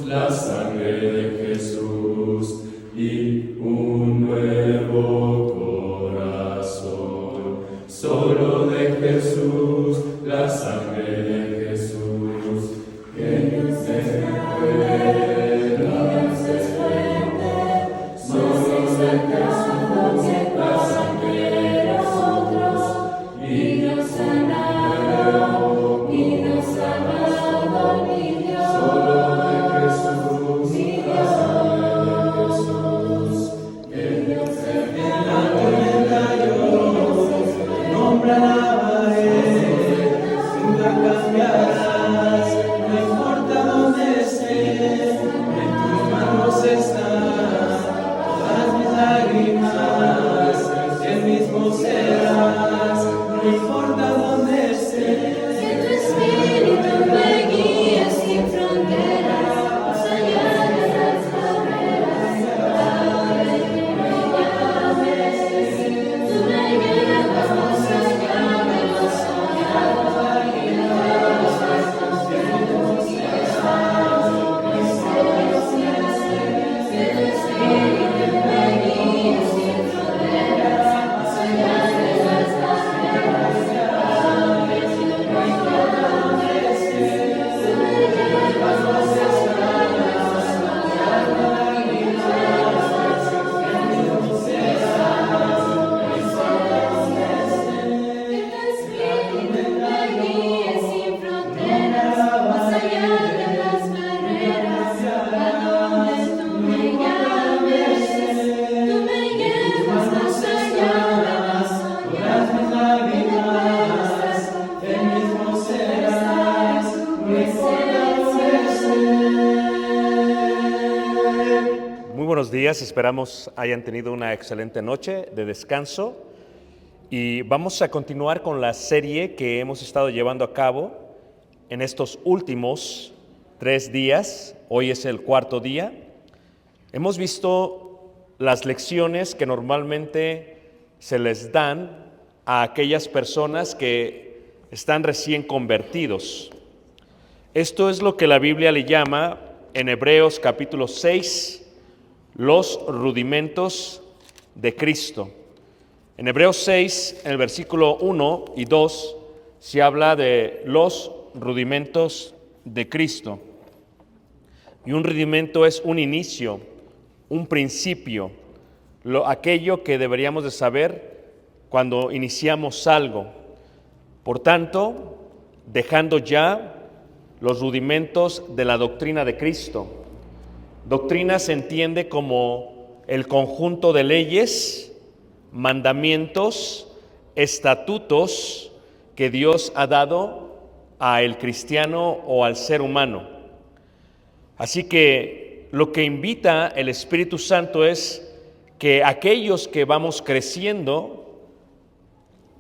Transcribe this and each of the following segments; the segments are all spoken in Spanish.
la sangre de Jesús y un nuevo corazón. Solo de Jesús, la sangre de Jesús, que Dios es fuerte, Dios es fuerte. Solo de Jesús, la sangre de nosotros, y Dios sanado, y Dios sanado, mi Dios. Solo de Jesús, mi Dios, que Dios es fuerte, nombre alabaré, nunca cambiarás, no importa dónde esté, en tus manos están todas mis lágrimas, el mismo serás, no importa dónde esté. Que tu espíritu me guíe sin fronteras, más allá de las barreras, a donde tú me llames. Tú me llevas más allá de lo soñado, y de los pasos que tú quieras, que tu espíritu me guíe sin fronteras, más allá de las barreras, a donde tú me llames. Tú me llevas más allá de lo soñado, y de los pasos que tú quieras, que tu espíritu me guíe sin fronteras, más allá de las barreras, a donde tú me llames. Tú me llevas más allá de lo soñado, y de nuestras confianzas, tu presencia. Muy buenos días, esperamos hayan tenido una excelente noche de descanso y vamos a continuar con la serie que hemos estado llevando a cabo en estos últimos 3 días. Hoy es el 4.º día. Hemos visto las lecciones que normalmente se les dan a aquellas personas que están recién convertidos. Esto es lo que la Biblia le llama en Hebreos capítulo 6, los rudimentos de Cristo. En Hebreos 6, en el versículo 1 y 2, se habla de los rudimentos de Cristo. Y un rudimento es un inicio, un principio, aquello que deberíamos de saber cuando iniciamos algo. Por tanto, dejando ya los rudimentos de la doctrina de Cristo. Doctrina se entiende como el conjunto de leyes, mandamientos, estatutos que Dios ha dado al cristiano o al ser humano. Así que lo que invita el Espíritu Santo es que aquellos que vamos creciendo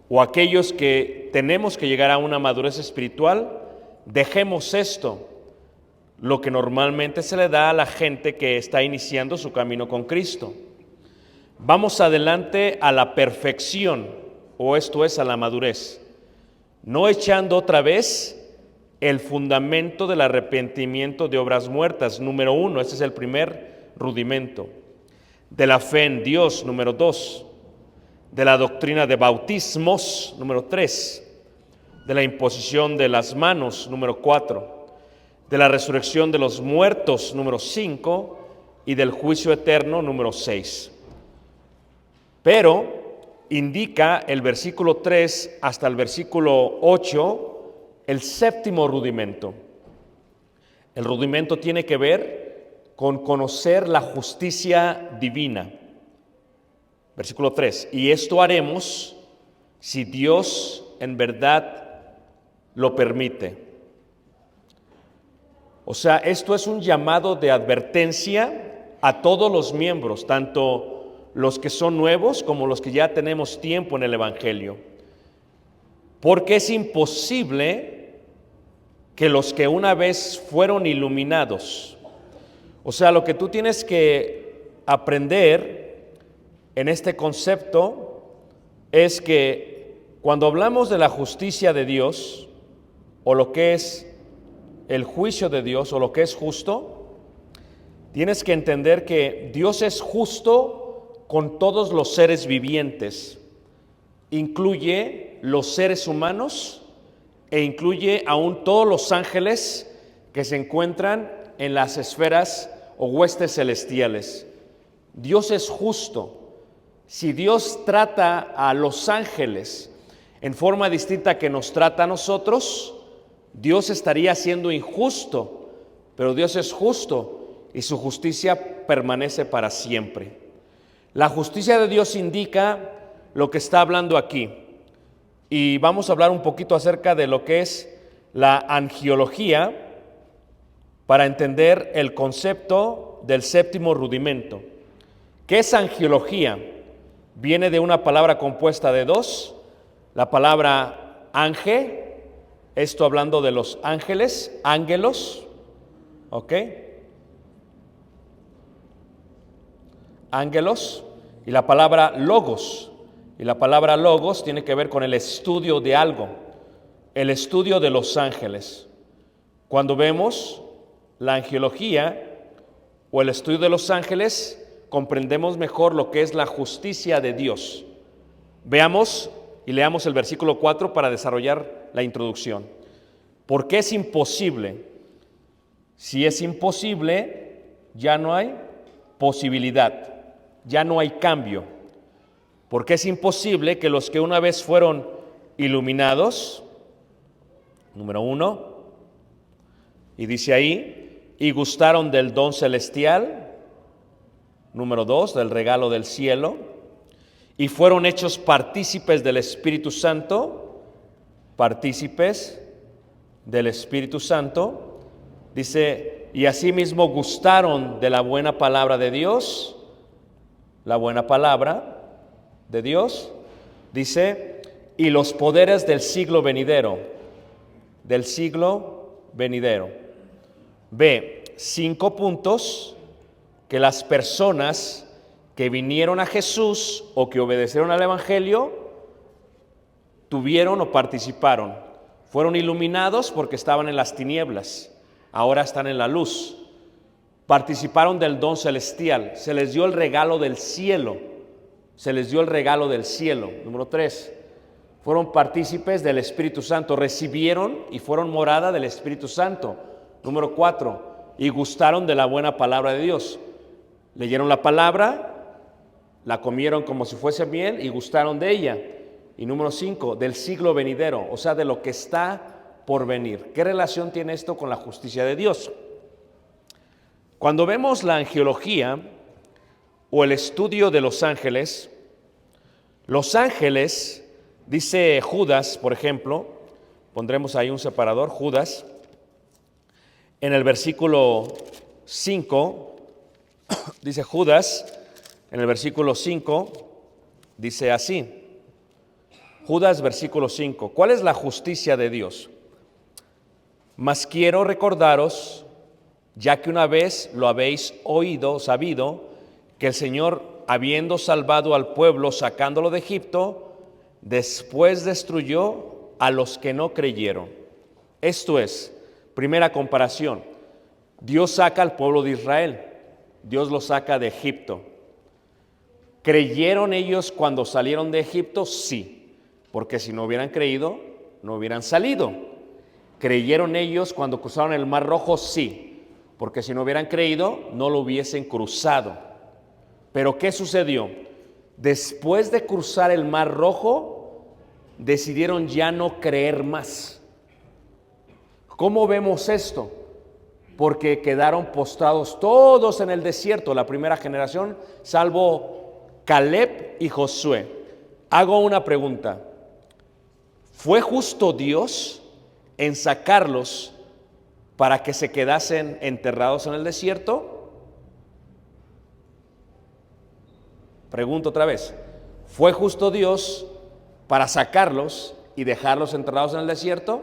o aquellos que tenemos que llegar a una madurez espiritual, dejemos esto, lo que normalmente se le da a la gente que está iniciando su camino con Cristo. Vamos adelante a la perfección, o esto es a la madurez, no echando otra vez el fundamento del arrepentimiento de obras muertas, número 1, ese es el primer rudimento, de la fe en Dios, número 2, de la doctrina de bautismos, número 3, de la imposición de las manos, número 4, de la resurrección de los muertos, número 5, y del juicio eterno, número 6. Pero indica el versículo 3 hasta el versículo 8 el séptimo rudimento. El rudimento tiene que ver con conocer la justicia divina. Versículo 3, y esto haremos si Dios en verdad lo permite. O sea, esto es un llamado de advertencia a todos los miembros, tanto los que son nuevos como los que ya tenemos tiempo en el Evangelio. Porque es imposible que los que una vez fueron iluminados, o sea, lo que tú tienes que aprender en este concepto es que cuando hablamos de la justicia de Dios, o lo que es el juicio de Dios, o lo que es justo, tienes que entender que Dios es justo con todos los seres vivientes. Incluye los seres humanos e incluye aún todos los ángeles que se encuentran en las esferas o huestes celestiales. Dios es justo. Si Dios trata a los ángeles en forma distinta que nos trata a nosotros, Dios estaría siendo injusto, pero Dios es justo y su justicia permanece para siempre. La justicia de Dios indica lo que está hablando aquí, y vamos a hablar un poquito acerca de lo que es la angiología para entender el concepto del séptimo rudimento. ¿Qué es angiología? Viene de una palabra compuesta de dos, la palabra ángel, esto hablando de los ángeles, ángelos, ¿ok? Ángelos, y la palabra logos. Y la palabra logos tiene que ver con el estudio de algo, el estudio de los ángeles. Cuando vemos la angiología o el estudio de los ángeles, comprendemos mejor lo que es la justicia de Dios. Veamos y leamos el versículo 4 para desarrollar la introducción. ¿Por qué es imposible? Si es imposible, ya no hay posibilidad, ya no hay cambio. Porque es imposible que los que una vez fueron iluminados, número 1, y dice ahí, y gustaron del don celestial, número 2, del regalo del cielo, y fueron hechos partícipes del Espíritu Santo, partícipes del Espíritu Santo, dice, y asimismo gustaron de la buena palabra de Dios, la buena palabra de Dios, dice, y los poderes del siglo venidero, del siglo venidero. Ve, 5 puntos que las personas que vinieron a Jesús o que obedecieron al Evangelio tuvieron o participaron. Fueron iluminados porque estaban en las tinieblas, ahora están en la luz. Participaron del don celestial, se les dio el regalo del cielo. Se les dio el regalo del cielo. Número 3, fueron partícipes del Espíritu Santo, recibieron y fueron morada del Espíritu Santo. Número 4, y gustaron de la buena palabra de Dios. Leyeron la palabra, la comieron como si fuese miel y gustaron de ella. Y número 5, del siglo venidero, o sea, de lo que está por venir. ¿Qué relación tiene esto con la justicia de Dios? Cuando vemos la angiología o el estudio de los ángeles, dice Judas, por ejemplo, pondremos ahí un separador, Judas, en el versículo 5, dice Judas, en el versículo 5, dice así, Judas, versículo 5, ¿cuál es la justicia de Dios? Mas quiero recordaros, ya que una vez lo habéis oído, sabido, que el Señor, habiendo salvado al pueblo, sacándolo de Egipto, después destruyó a los que no creyeron. Esto es, primera comparación, Dios saca al pueblo de Israel, Dios lo saca de Egipto. ¿Creyeron ellos cuando salieron de Egipto? Sí, porque si no hubieran creído, no hubieran salido. ¿Creyeron ellos cuando cruzaron el Mar Rojo? Sí, porque si no hubieran creído, no lo hubiesen cruzado. Pero ¿qué sucedió? Después de cruzar el Mar Rojo, decidieron ya no creer más. ¿Cómo vemos esto? Porque quedaron postrados todos en el desierto, la primera generación, salvo Caleb y Josué. Hago una pregunta. ¿Fue justo Dios en sacarlos para que se quedasen enterrados en el desierto? Pregunto otra vez, ¿fue justo Dios para sacarlos y dejarlos enterrados en el desierto?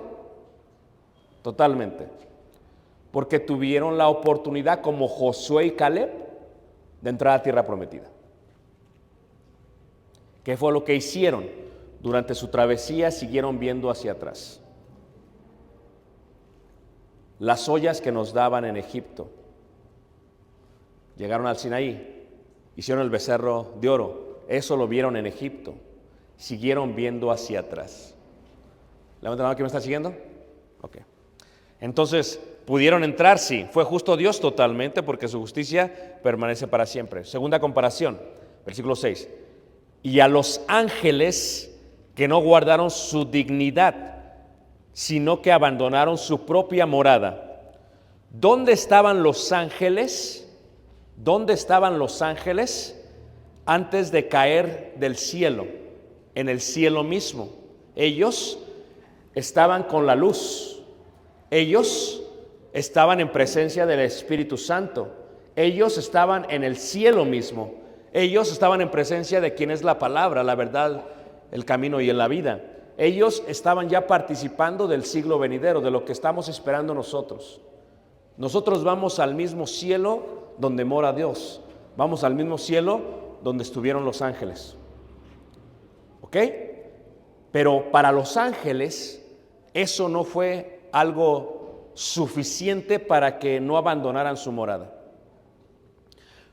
Totalmente. Porque tuvieron la oportunidad, como Josué y Caleb, de entrar a tierra prometida. ¿Qué fue lo que hicieron? Durante su travesía siguieron viendo hacia atrás. Las ollas que nos daban en Egipto, Llegaron al Sinaí, hicieron el becerro de oro. Eso lo vieron en Egipto. Siguieron viendo hacia atrás. Levanta la mano, ¿quién me está siguiendo? Ok. Entonces, pudieron entrar, sí. Fue justo Dios totalmente porque su justicia permanece para siempre. Segunda comparación, versículo 6. Y a los ángeles que no guardaron su dignidad, sino que abandonaron su propia morada. ¿Dónde estaban los ángeles? ¿Dónde estaban los ángeles antes de caer del cielo? En el cielo mismo. Ellos estaban con la luz. Ellos estaban en presencia del Espíritu Santo. Ellos estaban en el cielo mismo. Ellos estaban en presencia de quien es la palabra, la verdad, el camino y en la vida. Ellos estaban ya participando del siglo venidero, de lo que estamos esperando nosotros. Nosotros vamos al mismo cielo donde mora Dios. Vamos al mismo cielo donde estuvieron los ángeles. ¿Ok? Pero para los ángeles eso no fue algo suficiente para que no abandonaran su morada.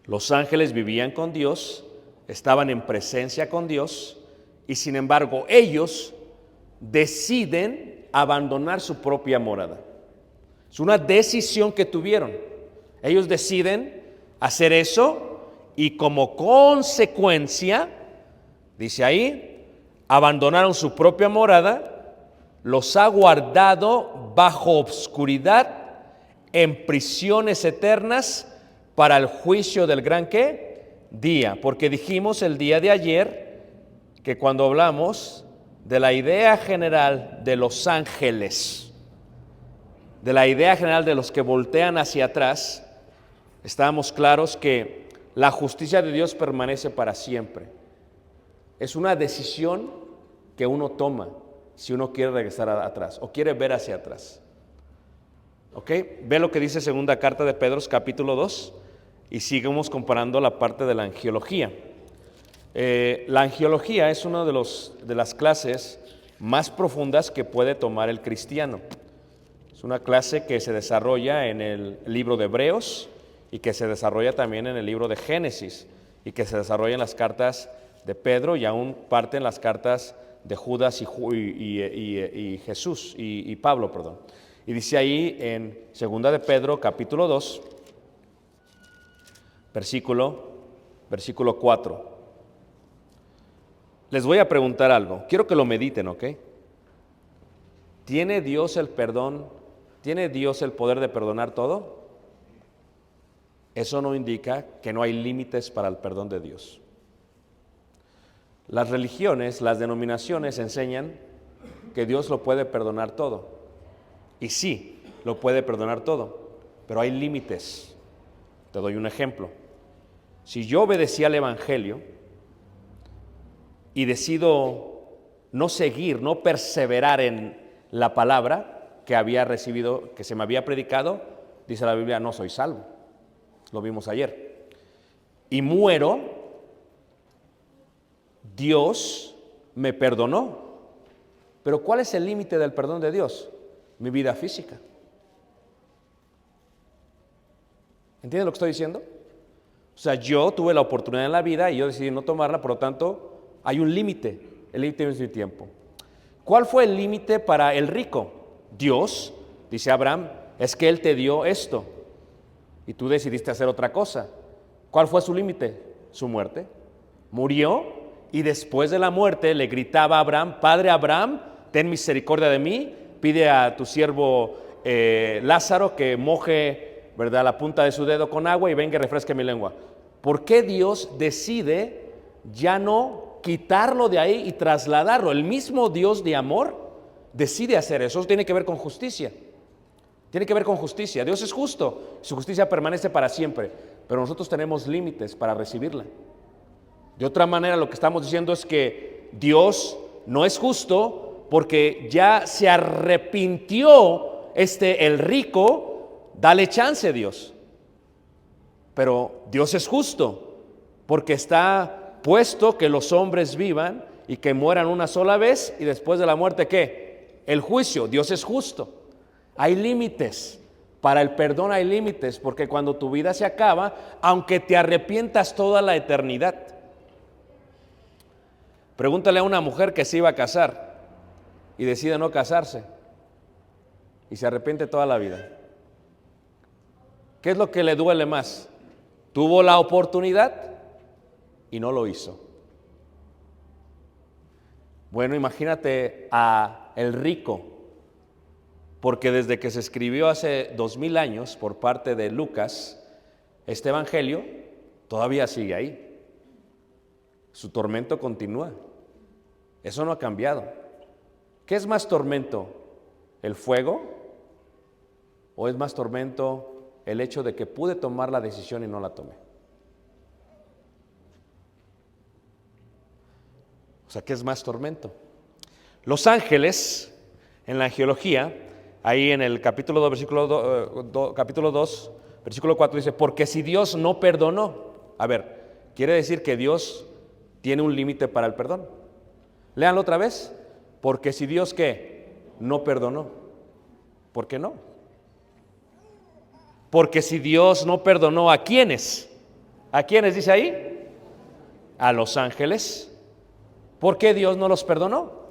Los ángeles vivían con Dios, estaban en presencia con Dios, y sin embargo ellos deciden abandonar su propia morada. Es una decisión que tuvieron. Ellos deciden hacer eso y como consecuencia, dice ahí, abandonaron su propia morada, los ha guardado bajo obscuridad en prisiones eternas para el juicio del gran ¿qué? Día. Porque dijimos el día de ayer que cuando hablamos de la idea general de los ángeles, de la idea general de los que voltean hacia atrás, estábamos claros que la justicia de Dios permanece para siempre. Es una decisión que uno toma si uno quiere regresar atrás o quiere ver hacia atrás. ¿Ok? Ve lo que dice segunda carta de Pedro, capítulo 2, y seguimos comparando la parte de la angiología. La angiología es una de las clases más profundas que puede tomar el cristiano. Es una clase que se desarrolla en el libro de Hebreos y que se desarrolla también en el libro de Génesis y que se desarrolla en las cartas de Pedro y aún parte en las cartas de Judas y Jesús y Pablo, perdón. Y dice ahí en segunda de Pedro, capítulo 2, versículo 4. Les voy a preguntar algo, quiero que lo mediten, ¿ok? ¿Tiene Dios el perdón? ¿Tiene Dios el poder de perdonar todo? Eso no indica que no hay límites para el perdón de Dios. Las religiones, las denominaciones enseñan que Dios lo puede perdonar todo. Y sí, lo puede perdonar todo, pero hay límites. Te doy un ejemplo. Si yo obedecí al Evangelio y decido no seguir, no perseverar en la palabra que había recibido, que se me había predicado, dice la Biblia, no soy salvo. Lo vimos ayer. Y muero, Dios me perdonó. Pero ¿cuál es el límite del perdón de Dios? Mi vida física. ¿Entiendes lo que estoy diciendo? O sea, yo tuve la oportunidad en la vida y yo decidí no tomarla, por lo tanto, hay un límite. El límite es mi tiempo. ¿Cuál fue el límite para el rico? Dios, dice Abraham, es que Él te dio esto y tú decidiste hacer otra cosa. ¿Cuál fue su límite? Su muerte. Murió y después de la muerte le gritaba a Abraham, Padre Abraham, ten misericordia de mí, pide a tu siervo Lázaro que moje, ¿verdad?, la punta de su dedo con agua y venga y refresque mi lengua. ¿Por qué Dios decide ya no quitarlo de ahí y trasladarlo? El mismo Dios de amor decide hacer eso. Eso tiene que ver con justicia. Tiene que ver con justicia. Dios es justo, su justicia permanece para siempre, pero nosotros tenemos límites para recibirla. De otra manera, lo que estamos diciendo es que Dios no es justo porque ya se arrepintió el rico, dale chance, Dios. Pero Dios es justo porque está puesto que los hombres vivan y que mueran una sola vez y después de la muerte, ¿qué? El juicio. Dios es justo. Hay límites Para el perdón hay límites, porque cuando tu vida se acaba, aunque te arrepientas toda la eternidad. Pregúntale a una mujer que se iba a casar y decide no casarse y se arrepiente toda la vida. ¿Qué es lo que le duele más? Tuvo la oportunidad y no lo hizo. Bueno, imagínate a el rico, porque desde que se escribió hace 2000 años por parte de Lucas, este evangelio todavía sigue ahí. Su tormento continúa. Eso no ha cambiado. ¿Qué es más tormento? ¿El fuego? ¿O es más tormento el hecho de que pude tomar la decisión y no la tomé? O sea, ¿qué es más tormento? Los ángeles, en la angelología, ahí en el capítulo 2, versículo 4 dice, porque si Dios no perdonó, a ver, quiere decir que Dios tiene un límite para el perdón. Léanlo otra vez, porque si Dios ¿qué? No perdonó. ¿Por qué no? Porque si Dios no perdonó, ¿a quiénes? ¿A quiénes dice ahí? A los ángeles. ¿Por qué Dios no los perdonó?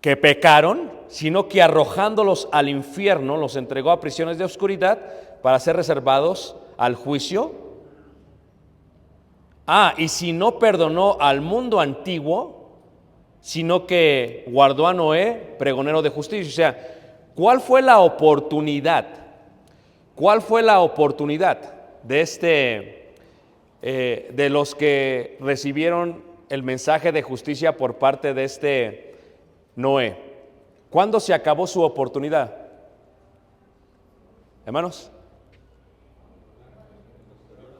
Que pecaron, sino que arrojándolos al infierno, los entregó a prisiones de oscuridad para ser reservados al juicio. Y si no perdonó al mundo antiguo, sino que guardó a Noé, pregonero de justicia. O sea, ¿cuál fue la oportunidad? ¿Cuál fue la oportunidad de de los que recibieron el mensaje de justicia por parte de Noé? ¿Cuándo se acabó su oportunidad? Hermanos,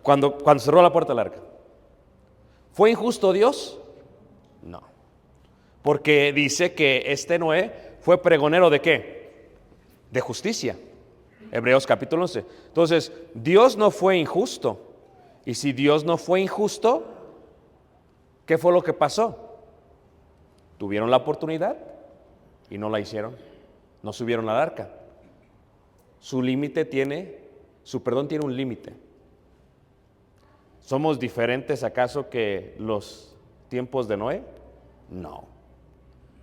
cuando cerró la puerta del arca. ¿Fue injusto Dios? No. Porque dice que Noé fue pregonero ¿de qué? De justicia. Hebreos capítulo 11. Entonces, Dios no fue injusto. Y si Dios no fue injusto, ¿qué fue lo que pasó? Tuvieron la oportunidad y no la hicieron. No subieron al arca. Su perdón tiene un límite. ¿Somos diferentes acaso que los tiempos de Noé? No.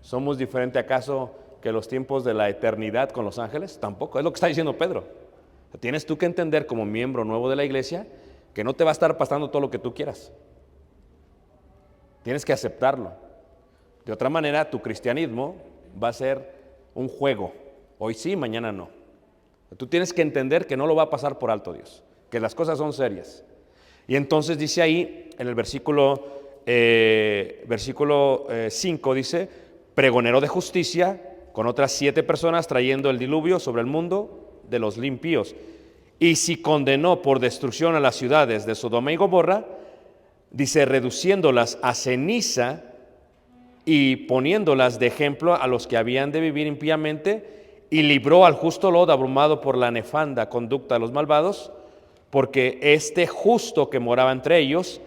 ¿Somos diferentes acaso que los tiempos de la eternidad con los ángeles? Tampoco. Es lo que está diciendo Pedro. Tienes tú que entender como miembro nuevo de la iglesia que no te va a estar pasando todo lo que tú quieras. Tienes que aceptarlo. De otra manera, tu cristianismo va a ser un juego. Hoy sí, mañana no. Tú tienes que entender que no lo va a pasar por alto Dios, que las cosas son serias. Y entonces dice ahí, en el versículo 5, dice, pregonero de justicia, con otras 7 personas trayendo el diluvio sobre el mundo de los impíos. Y si condenó por destrucción a las ciudades de Sodoma y Gomorra, dice, reduciéndolas a ceniza y poniéndolas de ejemplo a los que habían de vivir impíamente, y libró al justo Lot abrumado por la nefanda conducta de los malvados, porque este justo que moraba entre ellos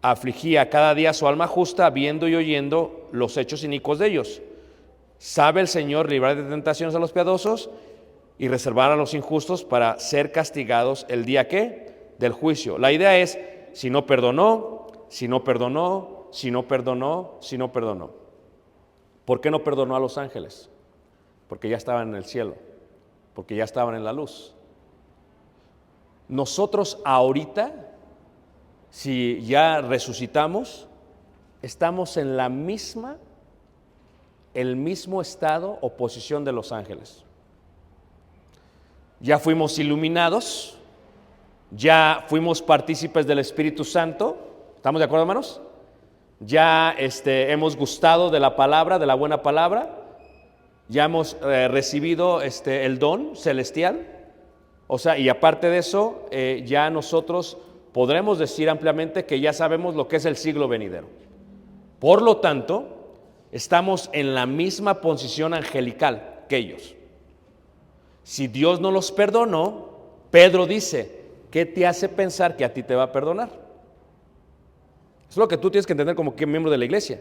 afligía cada día su alma justa, viendo y oyendo los hechos inicuos de ellos. ¿Sabe el Señor librar de tentaciones a los piadosos y reservar a los injustos para ser castigados el día ¿qué? Del juicio? La idea es, si no perdonó, si no perdonó, si no perdonó, si no perdonó. ¿Por qué no perdonó a los ángeles? Porque ya estaban en el cielo, porque ya estaban en la luz. Nosotros ahorita, si ya resucitamos, estamos en el mismo estado o posición de los ángeles. Ya fuimos iluminados, ya fuimos partícipes del Espíritu Santo. ¿Estamos de acuerdo, hermanos? Ya hemos gustado de la palabra, de la buena palabra. Ya hemos recibido el don celestial. O sea, y aparte de eso, ya nosotros podremos decir ampliamente que ya sabemos lo que es el siglo venidero. Por lo tanto, estamos en la misma posición angelical que ellos. Si Dios no los perdonó, Pedro dice, ¿qué te hace pensar que a ti te va a perdonar? Es lo que tú tienes que entender como que miembro de la iglesia.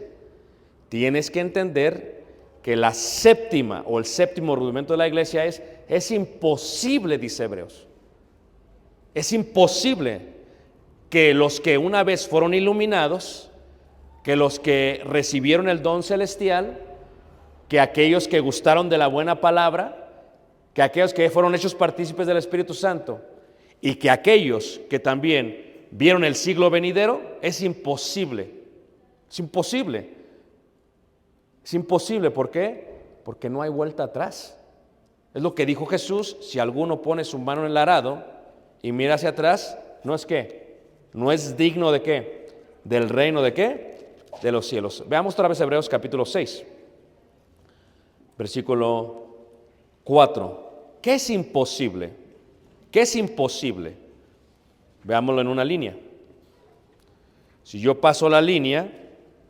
Tienes que entender que la séptima o el séptimo rudimento de la iglesia es imposible, dice Hebreos. Es imposible que los que una vez fueron iluminados, que los que recibieron el don celestial, que aquellos que gustaron de la buena palabra, que aquellos que fueron hechos partícipes del Espíritu Santo y que aquellos que también vieron el siglo venidero, es imposible. Es imposible. Es imposible, ¿por qué? Porque no hay vuelta atrás. Es lo que dijo Jesús: si alguno pone su mano en el arado y mira hacia atrás, ¿no es qué? No es digno de qué, del reino de qué, de los cielos. Veamos otra vez Hebreos capítulo 6, versículo 4. ¿Qué es imposible? ¿Qué es imposible? Veámoslo en una línea. Si yo paso la línea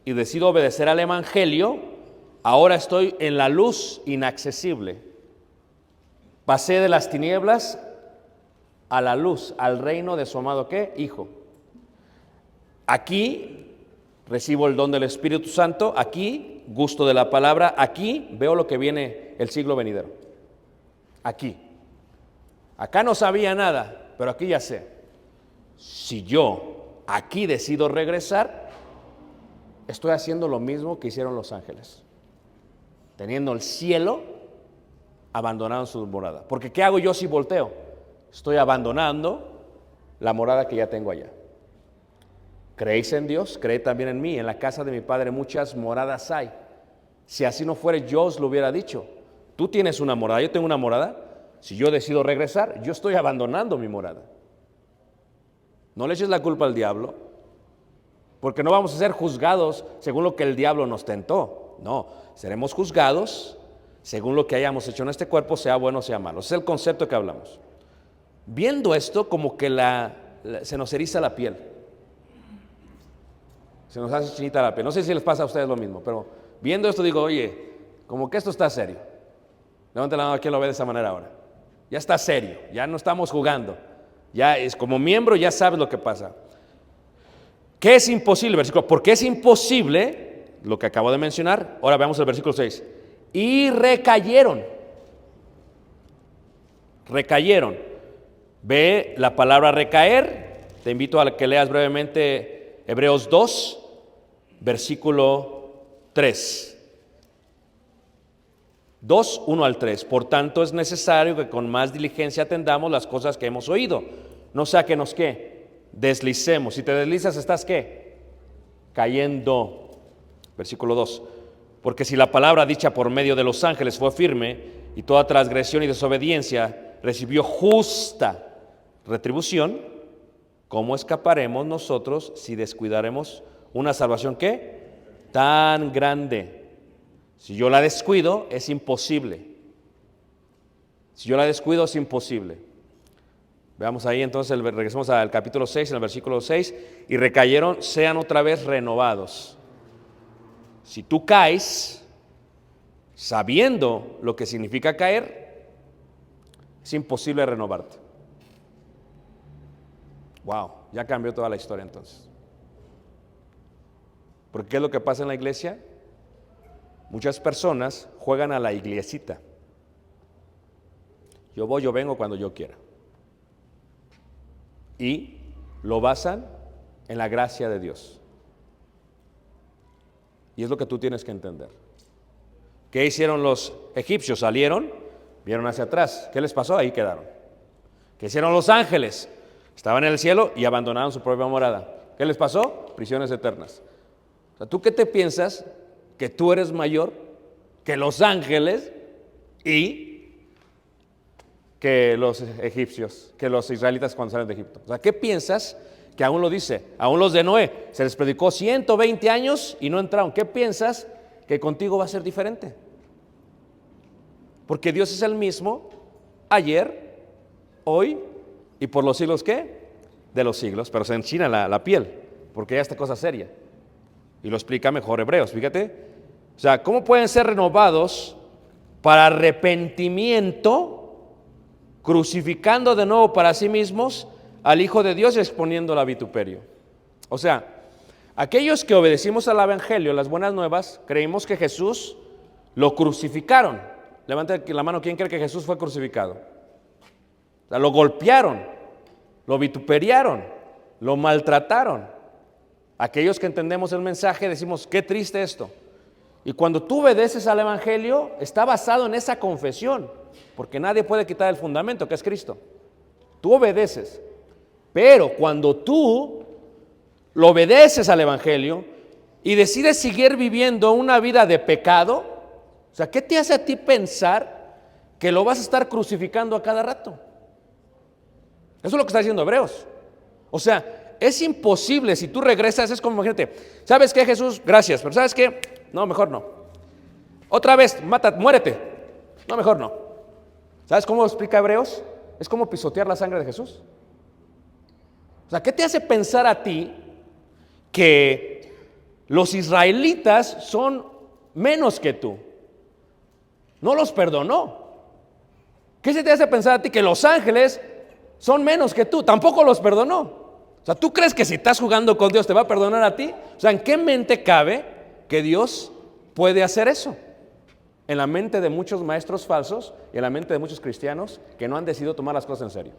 y decido obedecer al Evangelio, ahora estoy en la luz inaccesible. Pasé de las tinieblas a la luz, al reino de su amado ¿qué? Hijo. Aquí recibo el don del Espíritu Santo, aquí gusto de la palabra, aquí veo lo que viene el siglo venidero. Aquí. Acá no sabía nada, pero aquí ya sé. Si yo aquí decido regresar, estoy haciendo lo mismo que hicieron los ángeles, teniendo el cielo abandonado en su morada. Porque ¿qué hago yo si volteo? Estoy abandonando la morada que ya tengo allá. ¿Creéis en Dios? Creed también en mí. En la casa de mi Padre muchas moradas hay. Si así no fuere, yo os lo hubiera dicho. Tú tienes una morada, yo tengo una morada. Si yo decido regresar, yo estoy abandonando mi morada. No le eches la culpa al diablo, porque no vamos a ser juzgados según lo que el diablo nos tentó. No, seremos juzgados según lo que hayamos hecho en este cuerpo, sea bueno o sea malo. Ese es el concepto que hablamos. Viendo esto, como que se nos eriza la piel. Se nos hace chinita la piel. No sé si les pasa a ustedes lo mismo, pero viendo esto digo, oye, como que esto está serio. Levanten la mano a quien lo ve de esa manera ahora. Ya está serio, ya no estamos jugando. Ya es como miembro, ya sabes lo que pasa. ¿Qué es imposible? Versículo, porque es imposible lo que acabo de mencionar. Ahora veamos el versículo 6. Y recayeron. Recayeron. Ve la palabra recaer. Te invito a que leas brevemente Hebreos 2, versículo 3. 2, 1 al 3. Por tanto es necesario que con más diligencia atendamos las cosas que hemos oído. No sea que nos ¿qué? Deslicemos. Si te deslizas, ¿estás qué? Cayendo. Versículo 2. Porque si la palabra dicha por medio de los ángeles fue firme, y toda transgresión y desobediencia recibió justa retribución, ¿cómo escaparemos nosotros si descuidaremos una salvación ¿qué? Tan grande? Si yo la descuido, es imposible. Si yo la descuido, es imposible. Veamos ahí entonces, regresemos al capítulo 6, en el versículo 6. Y recayeron, sean otra vez renovados. Si tú caes, sabiendo lo que significa caer, es imposible renovarte. Wow, ya cambió toda la historia entonces. Porque ¿qué es lo que pasa en la iglesia? Muchas personas juegan a la iglesita. Yo voy, yo vengo cuando yo quiera. Y lo basan en la gracia de Dios. Y es lo que tú tienes que entender. ¿Qué hicieron los egipcios? Salieron, vieron hacia atrás. ¿Qué les pasó? Ahí quedaron. ¿Qué hicieron los ángeles? Estaban en el cielo y abandonaron su propia morada. ¿Qué les pasó? Prisiones eternas. O sea, ¿tú qué te piensas? Que tú eres mayor que los ángeles y que los egipcios, que los israelitas cuando salen de Egipto. O sea, ¿qué piensas? Que aún lo dice, aún los de Noé, se les predicó 120 años y no entraron. ¿Qué piensas? Que contigo va a ser diferente. Porque Dios es el mismo ayer, hoy y por los siglos ¿qué? De los siglos. Pero se enchina la piel, porque ya esta cosa seria. Y lo explica mejor Hebreos, fíjate. O sea, ¿cómo pueden ser renovados para arrepentimiento, crucificando de nuevo para sí mismos al Hijo de Dios y exponiéndolo a vituperio? O sea, aquellos que obedecimos al Evangelio, las buenas nuevas, creímos que Jesús lo crucificaron. Levante la mano, ¿quién cree que Jesús fue crucificado? O sea, lo golpearon, lo vituperiaron, lo maltrataron. Aquellos que entendemos el mensaje decimos, qué triste esto. Y cuando tú obedeces al Evangelio, está basado en esa confesión, porque nadie puede quitar el fundamento que es Cristo. Tú obedeces, pero cuando tú lo obedeces al Evangelio y decides seguir viviendo una vida de pecado, o sea, ¿qué te hace a ti pensar que lo vas a estar crucificando a cada rato? Eso es lo que está diciendo Hebreos. O sea, es imposible si tú regresas, es como, imagínate, ¿sabes qué, Jesús? Gracias, pero ¿sabes qué? No, mejor no. Otra vez, muérete. No, mejor no. ¿Sabes cómo explica Hebreos? Es como pisotear la sangre de Jesús. O sea, ¿qué te hace pensar a ti que los israelitas son menos que tú? No los perdonó. ¿Qué se te hace pensar a ti que los ángeles son menos que tú? Tampoco los perdonó. O sea, ¿tú crees que si estás jugando con Dios te va a perdonar a ti? O sea, ¿en qué mente cabe que Dios puede hacer eso? En la mente de muchos maestros falsos y en la mente de muchos cristianos que no han decidido tomar las cosas en serio.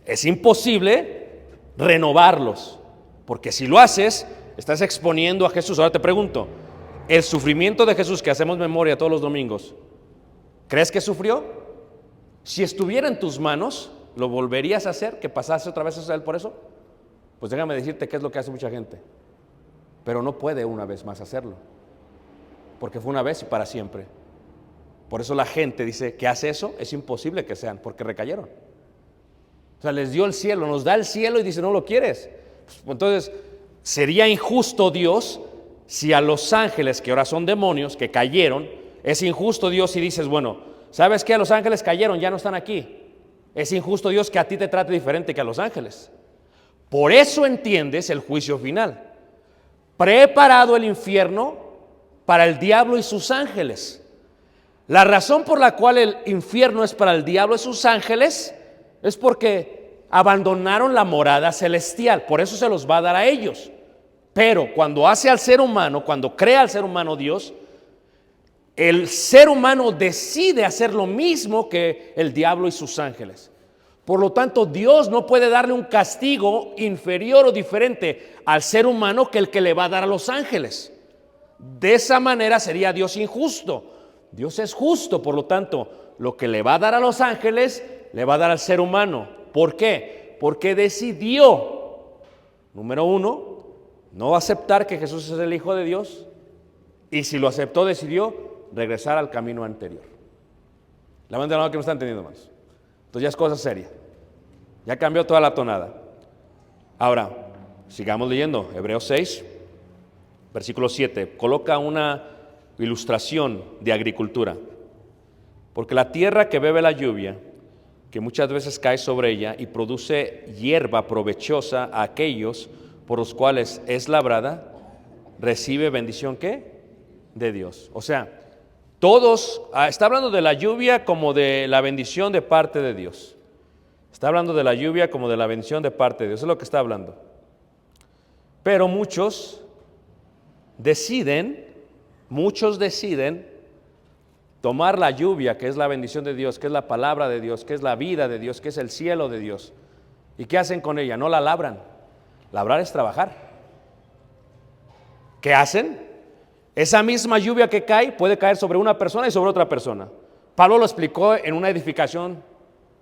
Es imposible renovarlos, porque si lo haces, estás exponiendo a Jesús. Ahora te pregunto, el sufrimiento de Jesús que hacemos memoria todos los domingos, ¿crees que sufrió? Si estuviera en tus manos, ¿lo volverías a hacer? ¿Que pasase otra vez a Él por eso? Pues déjame decirte qué es lo que hace mucha gente, pero no puede una vez más hacerlo, porque fue una vez y para siempre. Por eso la gente dice que hace eso, es imposible que sean, porque recayeron. O sea, les dio el cielo, nos da el cielo y dice, no lo quieres. Pues, entonces, sería injusto Dios si a los ángeles, que ahora son demonios, que cayeron, es injusto Dios si dices, bueno, ¿sabes qué? A los ángeles cayeron, ya no están aquí. Es injusto Dios que a ti te trate diferente que a los ángeles. Por eso entiendes el juicio final. Preparado el infierno para el diablo y sus ángeles. La razón por la cual el infierno es para el diablo y sus ángeles es porque abandonaron la morada celestial. Por eso se los va a dar a ellos. Pero cuando hace al ser humano, cuando crea al ser humano Dios, el ser humano decide hacer lo mismo que el diablo y sus ángeles. Por lo tanto, Dios no puede darle un castigo inferior o diferente al ser humano que el que le va a dar a los ángeles. De esa manera sería Dios injusto. Dios es justo, por lo tanto, lo que le va a dar a los ángeles, le va a dar al ser humano. ¿Por qué? Porque decidió, número uno, no aceptar que Jesús es el Hijo de Dios, y si lo aceptó, decidió regresar al camino anterior. Levanten la mano que me están entendiendo, más. Entonces ya es cosa seria. Ya cambió toda la tonada. Ahora, sigamos leyendo. Hebreos 6, versículo 7. Coloca una ilustración de agricultura. Porque la tierra que bebe la lluvia, que muchas veces cae sobre ella y produce hierba provechosa a aquellos por los cuales es labrada, recibe bendición, ¿qué? De Dios. O sea, todos, está hablando de la lluvia como de la bendición de parte de Dios. Está hablando de la lluvia como de la bendición de parte de Dios. Eso es lo que está hablando. Pero muchos deciden tomar la lluvia, que es la bendición de Dios, que es la palabra de Dios, que es la vida de Dios, que es el cielo de Dios. ¿Y qué hacen con ella? No la labran. Labrar es trabajar. ¿Qué hacen? Esa misma lluvia que cae puede caer sobre una persona y sobre otra persona. Pablo lo explicó en una edificación,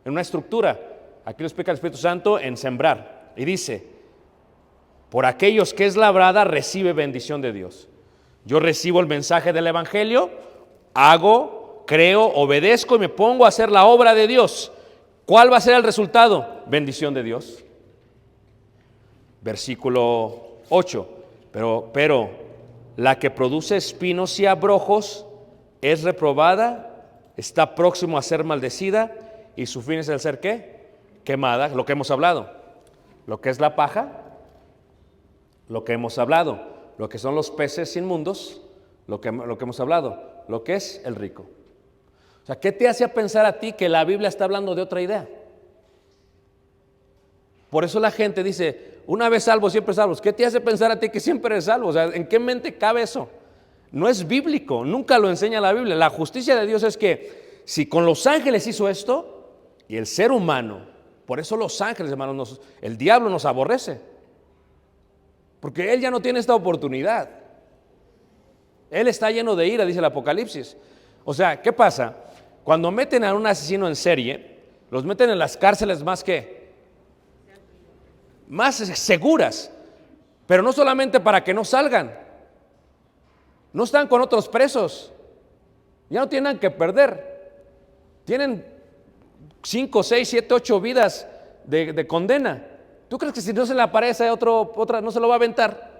en una estructura. Aquí lo explica el Espíritu Santo en sembrar. Y dice, por aquellos que es labrada recibe bendición de Dios. Yo recibo el mensaje del Evangelio, hago, creo, obedezco y me pongo a hacer la obra de Dios. ¿Cuál va a ser el resultado? Bendición de Dios. Versículo 8. Pero la que produce espinos y abrojos es reprobada, está próximo a ser maldecida y su fin es el ser ¿qué? Quemada, lo que hemos hablado. Lo que es la paja, lo que hemos hablado. Lo que son los peces inmundos, lo que hemos hablado. Lo que es el rico. O sea, ¿qué te hace pensar a ti que la Biblia está hablando de otra idea? Por eso la gente dice, una vez salvo, siempre salvos. ¿Qué te hace pensar a ti que siempre eres salvo? O sea, ¿en qué mente cabe eso? no es bíblico, nunca lo enseña la Biblia. La justicia de Dios es que si con los ángeles hizo esto, y el ser humano, por eso los ángeles, hermanos, el diablo nos aborrece, porque él ya no tiene esta oportunidad. Él está lleno de ira, dice el Apocalipsis. O sea, ¿qué pasa? Cuando meten a un asesino en serie, los meten en las cárceles más seguras, pero no solamente para que no salgan. No están con otros presos, ya no tienen nada que perder. Tienen 5, 6, 7, 8 vidas de condena. ¿Tú crees que si no se le aparece otra no se lo va a aventar?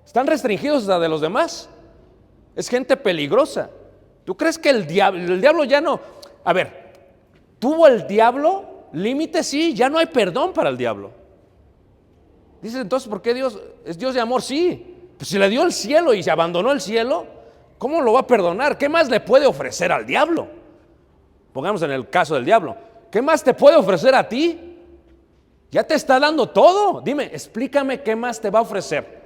Están restringidos hasta de los demás. Es gente peligrosa. ¿Tú crees que el diablo ya no? A ver, ¿tuvo el diablo límites? Sí, ya no hay perdón para el diablo. Dices, entonces, ¿por qué Dios es Dios de amor? Sí, pues si le dio el cielo y se abandonó el cielo, ¿cómo lo va a perdonar? ¿Qué más le puede ofrecer al diablo? Pongamos en el caso del diablo, ¿qué más te puede ofrecer a ti? Ya te está dando todo. Dime, explícame qué más te va a ofrecer.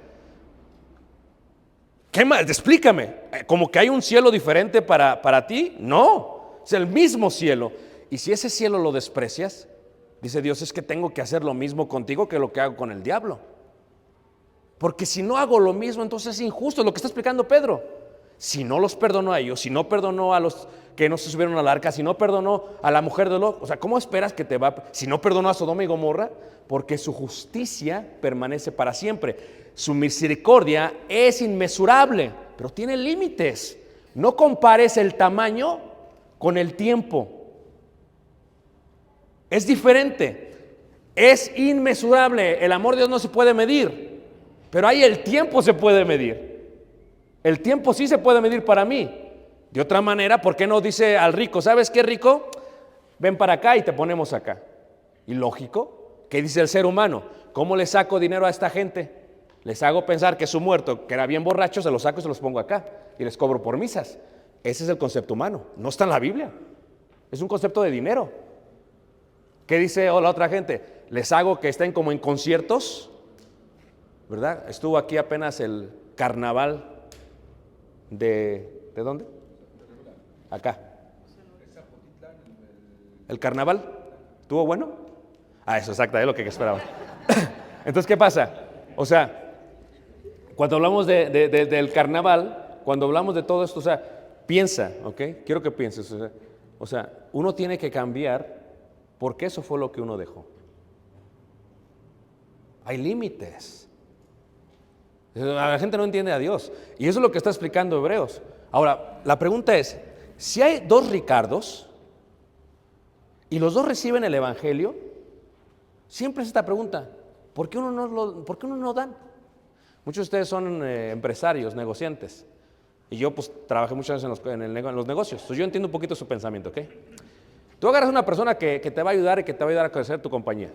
¿Qué más? Explícame. ¿Como que hay un cielo diferente para ti? No, es el mismo cielo. Y si ese cielo lo desprecias, dice Dios, es que tengo que hacer lo mismo contigo que lo que hago con el diablo. Porque si no hago lo mismo, entonces es injusto, lo que está explicando Pedro. Si no los perdonó a ellos, si no perdonó a los que no se subieron al arca, si no perdonó a la mujer de Lot, o sea, ¿cómo esperas que te va? Si no perdonó a Sodoma y Gomorra, porque su justicia permanece para siempre. Su misericordia es inmesurable, pero tiene límites. No compares el tamaño con el tiempo. Es diferente. Es inmesurable. El amor de Dios no se puede medir, pero ahí el tiempo se puede medir. El tiempo sí se puede medir para mí. De otra manera, ¿por qué no dice al rico, ¿sabes qué, rico? Ven para acá y te ponemos acá. Y lógico, ¿qué dice el ser humano? ¿Cómo le saco dinero a esta gente? Les hago pensar que su muerto, que era bien borracho, se los saco y se los pongo acá y les cobro por misas. Ese es el concepto humano, no está en la Biblia. Es un concepto de dinero. ¿Qué dice la otra gente? Les hago que estén como en conciertos, ¿verdad? Estuvo aquí apenas el carnaval ¿de dónde? Acá. ¿El carnaval? ¿Estuvo bueno? Eso, exacto, es lo que esperaba. Entonces, ¿qué pasa? O sea, cuando hablamos del carnaval, cuando hablamos de todo esto, o sea, piensa, ¿ok? Quiero que pienses, o sea, uno tiene que cambiar porque eso fue lo que uno dejó. Hay límites. La gente no entiende a Dios y eso es lo que está explicando Hebreos. Ahora, la pregunta es, si hay dos Ricardos y los dos reciben el Evangelio, siempre es esta pregunta, ¿por qué uno no dan? Muchos de ustedes son empresarios, negociantes, y yo pues trabajé muchos años en los negocios, entonces yo entiendo un poquito su pensamiento, ¿ok? Tú agarras una persona que te va a ayudar y que te va a ayudar a crecer tu compañía.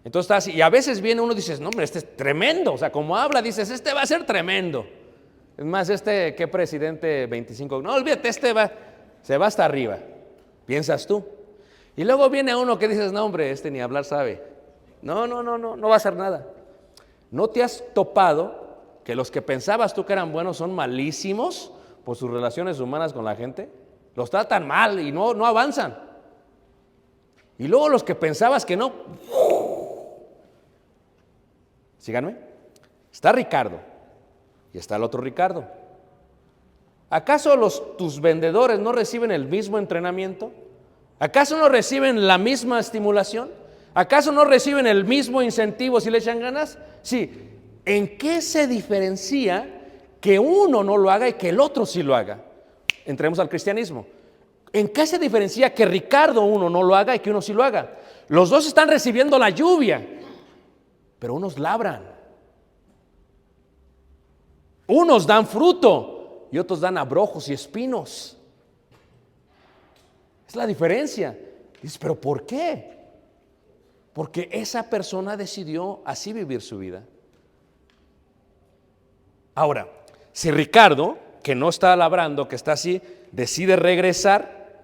Entonces estás, y a veces viene uno y dices, no hombre, este es tremendo, o sea, como habla, dices, este va a ser tremendo. Es más, ¿qué presidente 25? No, olvídate, se va hasta arriba, piensas tú. Y luego viene uno que dices, no hombre, ni hablar sabe. No va a hacer nada. ¿No te has topado que los que pensabas tú que eran buenos son malísimos por sus relaciones humanas con la gente? Los tratan mal y no avanzan. Y luego los que pensabas que no. Síganme. Está Ricardo y está el otro Ricardo. ¿Acaso tus vendedores no reciben el mismo entrenamiento? ¿Acaso no reciben la misma estimulación? ¿Acaso no reciben el mismo incentivo si le echan ganas? Sí. ¿En qué se diferencia que uno no lo haga y que el otro sí lo haga? Entremos al cristianismo. ¿En qué se diferencia que Ricardo uno no lo haga y que uno sí lo haga? Los dos están recibiendo la lluvia, pero unos labran. Unos dan fruto y otros dan abrojos y espinos. Es la diferencia. Dices, ¿pero por qué? Porque esa persona decidió así vivir su vida. Ahora, si Ricardo, que no está labrando, que está así, decide regresar,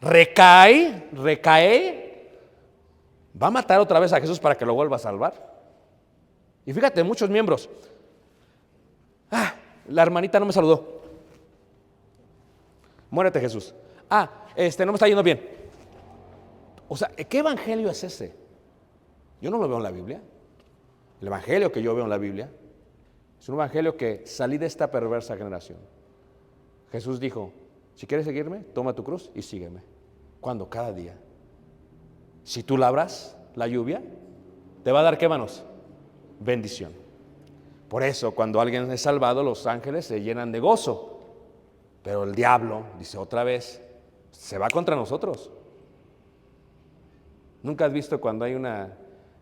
recae, va a matar otra vez a Jesús para que lo vuelva a salvar. Y fíjate, muchos miembros, La hermanita no me saludó. Muérete, Jesús. No me está yendo bien. O sea, ¿qué evangelio es ese? Yo no lo veo en la Biblia. El evangelio que yo veo en la Biblia es un evangelio que salí de esta perversa generación. Jesús dijo, si quieres seguirme, toma tu cruz y sígueme. ¿Cuándo? Cada día. Si tú labras la lluvia, te va a dar, ¿qué, manos? Bendición. Por eso, cuando alguien es salvado, los ángeles se llenan de gozo. Pero el diablo, dice otra vez, se va contra nosotros. ¿Nunca has visto cuando hay una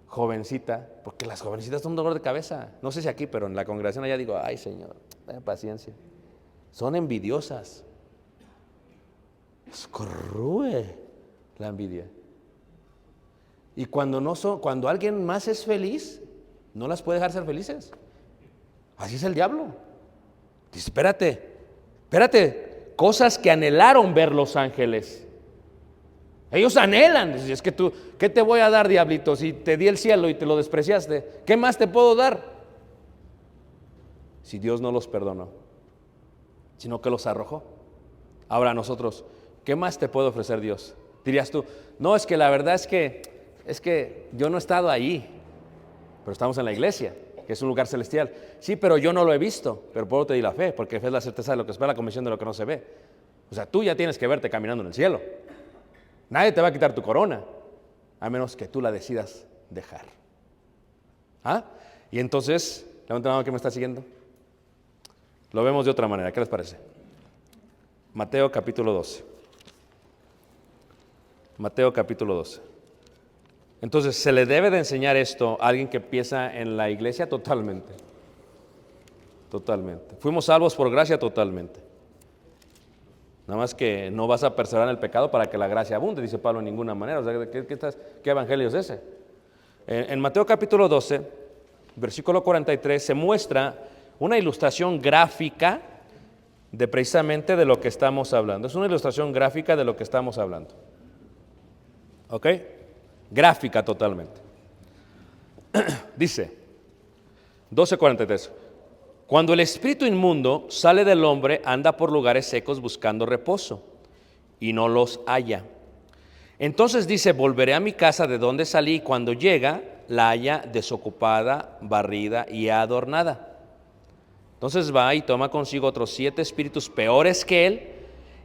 jovencita? Porque las jovencitas son un dolor de cabeza. No sé si aquí, pero en la congregación allá digo, ay, Señor, ten paciencia. Son envidiosas. Corrue la envidia. Y cuando alguien más es feliz, no las puede dejar ser felices. Así es el diablo. Dice, espérate, cosas que anhelaron ver los ángeles. Ellos anhelan. Dice, es que tú, ¿qué te voy a dar, diablito? Si te di el cielo y te lo despreciaste, ¿qué más te puedo dar? Si Dios no los perdonó, sino que los arrojó. Ahora nosotros, ¿qué más te puede ofrecer Dios? Dirías tú, no, es que la verdad es que yo no he estado ahí, pero estamos en la iglesia, que es un lugar celestial. Sí, pero yo no lo he visto, pero por eso te di la fe, porque fe es la certeza de lo que espera, la convicción de lo que no se ve. O sea, tú ya tienes que verte caminando en el cielo. Nadie te va a quitar tu corona, a menos que tú la decidas dejar. Y entonces, levanta la mano que me está siguiendo. Lo vemos de otra manera, ¿qué les parece? Mateo capítulo 12. Mateo capítulo 12. Entonces, ¿se le debe de enseñar esto a alguien que empieza en la iglesia? Totalmente. Totalmente. Fuimos salvos por gracia totalmente. Nada más que no vas a perseverar en el pecado para que la gracia abunde, dice Pablo, en ninguna manera. O sea, ¿qué evangelio es ese? En Mateo capítulo 12, versículo 43, se muestra una ilustración gráfica de precisamente de lo que estamos hablando. Es una ilustración gráfica de lo que estamos hablando. ¿Ok? Gráfica totalmente. Dice, 12:43. Cuando el espíritu inmundo sale del hombre, anda por lugares secos buscando reposo y no los halla. Entonces dice, volveré a mi casa de donde salí, y cuando llega, la halla desocupada, barrida y adornada. Entonces va y toma consigo otros 7 espíritus peores que él,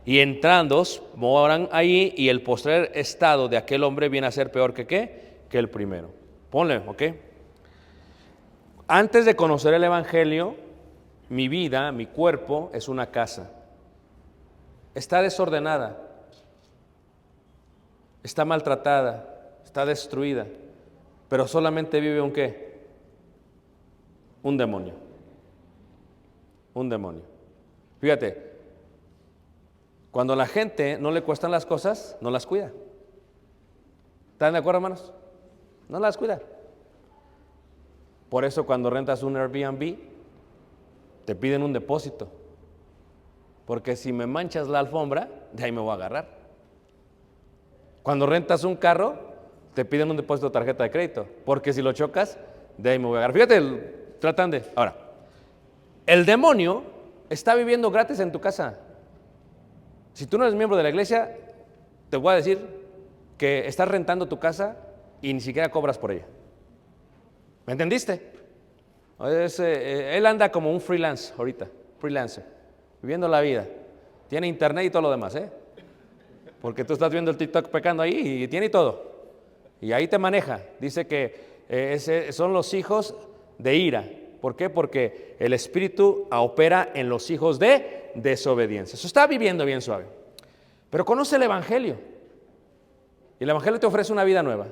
y entrando moran ahí, y el postrer estado de aquel hombre viene a ser peor que ¿qué? Que el primero. Ponle, ¿ok? Antes de conocer el evangelio, mi vida, mi cuerpo es una casa. Está desordenada, está maltratada, está destruida, pero solamente vive un ¿qué? Un demonio. Un demonio. Fíjate, cuando a la gente no le cuestan las cosas, no las cuida. ¿Están de acuerdo, hermanos? No las cuida. Por eso cuando rentas un Airbnb, te piden un depósito. Porque si me manchas la alfombra, de ahí me voy a agarrar. Cuando rentas un carro, te piden un depósito de tarjeta de crédito. Porque si lo chocas, de ahí me voy a agarrar. Fíjate, tratan de... Ahora, el demonio está viviendo gratis en tu casa. Si tú no eres miembro de la iglesia, te voy a decir que estás rentando tu casa y ni siquiera cobras por ella. ¿Me entendiste? Él anda como un freelance ahorita, freelancer, viviendo la vida. Tiene internet y todo lo demás, porque tú estás viendo el TikTok pecando ahí y tiene todo. Y ahí te maneja. Dice que son los hijos de ira. ¿Por qué? Porque el espíritu opera en los hijos de desobediencia. Eso está viviendo bien suave. Pero conoce el evangelio. Y el evangelio te ofrece una vida nueva.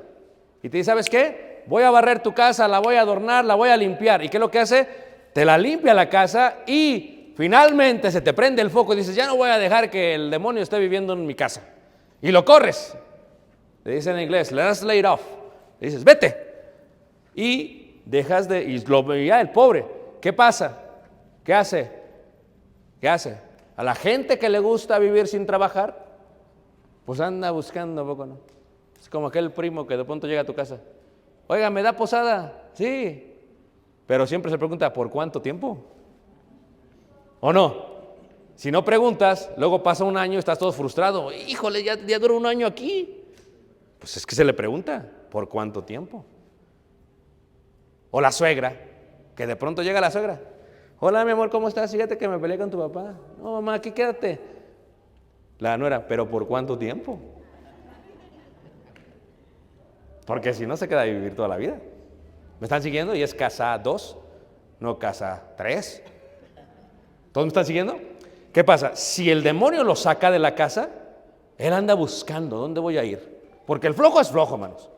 Y te dice, ¿sabes qué? Voy a barrer tu casa, la voy a adornar, la voy a limpiar. ¿Y qué es lo que hace? Te la limpia la casa y finalmente se te prende el foco y dices, ya no voy a dejar que el demonio esté viviendo en mi casa. Y lo corres. Le dicen en inglés, let's lay it off. Le dices, vete. Y dejas de... Y ya el pobre, ¿qué pasa? ¿Qué hace? ¿Qué hace? A la gente que le gusta vivir sin trabajar, pues anda buscando poco, ¿no? Es como aquel primo que de pronto llega a tu casa. Oiga, ¿me da posada? Sí. Pero siempre se pregunta, ¿por cuánto tiempo? ¿O no? Si no preguntas, luego pasa un año y estás todo frustrado. Híjole, ya duró un año aquí. Pues es que se le pregunta, ¿por cuánto tiempo? O la suegra, que de pronto llega la suegra. Hola, mi amor, ¿cómo estás? Fíjate que me peleé con tu papá. No, mamá, aquí quédate. La nuera, ¿pero por cuánto tiempo? Porque si no se queda a vivir toda la vida. ¿Me están siguiendo? Y es casa 2, no casa 3. ¿Todos me están siguiendo? ¿Qué pasa? Si el demonio lo saca de la casa, él anda buscando, ¿dónde voy a ir? Porque el flojo es flojo, hermanos.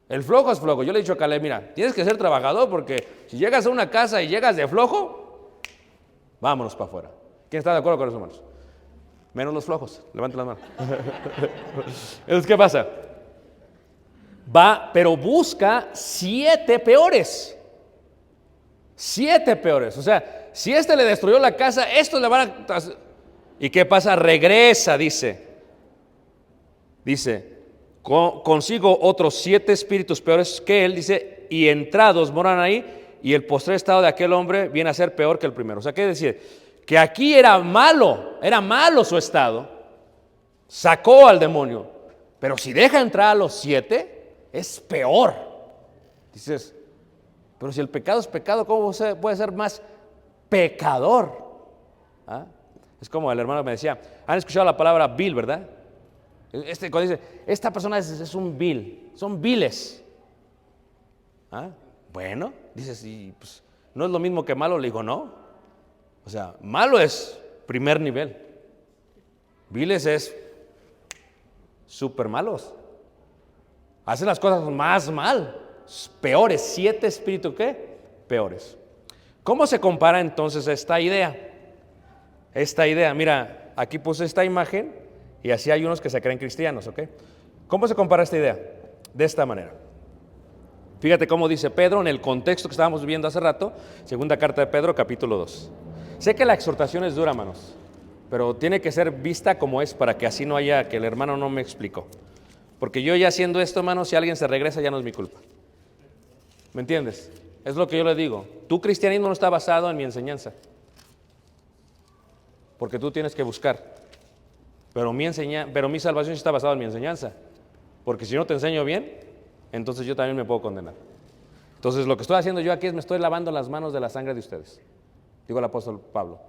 El flojo es flojo. Yo le he dicho a Caleb, mira, tienes que ser trabajador porque si llegas a una casa y llegas de flojo, vámonos para afuera. ¿Quién está de acuerdo con eso, hermanos? Menos los flojos. Levanten las manos. Entonces, ¿qué pasa? Va, pero busca 7 peores. 7 peores. O sea, si este le destruyó la casa, estos le van a... ¿Y qué pasa? Regresa, dice. Dice, consigo otros 7 espíritus peores que él, dice, y entrados moran ahí, y el postrer estado de aquel hombre viene a ser peor que el primero. O sea, ¿qué decir? Que aquí era malo su estado, sacó al demonio, pero si deja entrar a los 7, es peor. Dices, pero si el pecado es pecado, ¿cómo puede ser más pecador? ¿Ah? Es como el hermano me decía, han escuchado la palabra vil, ¿verdad? Cuando dice, esta persona es un vil, son viles. ¿Ah? Bueno, dices, y pues, ¿no es lo mismo que malo? Le digo, no. O sea, malo es primer nivel. Viles es súper malos. Hacen las cosas más mal, peores. 7 espíritus, ¿qué? Peores. ¿Cómo se compara entonces esta idea? Esta idea, mira, aquí puse esta imagen y así hay unos que se creen cristianos, ¿ok? ¿Cómo se compara esta idea? De esta manera. Fíjate cómo dice Pedro en el contexto que estábamos viendo hace rato, segunda carta de Pedro, capítulo 2. Sé que la exhortación es dura, hermanos, pero tiene que ser vista como es para que así no haya, que el hermano no me explicó. Porque yo ya haciendo esto, hermano, si alguien se regresa ya no es mi culpa. ¿Me entiendes? Es lo que yo le digo. Tu cristianismo no está basado en mi enseñanza. Porque tú tienes que buscar. Pero mi salvación sí está basada en mi enseñanza. Porque si no te enseño bien, entonces yo también me puedo condenar. Entonces lo que estoy haciendo yo aquí es me estoy lavando las manos de la sangre de ustedes. Digo el apóstol Pablo.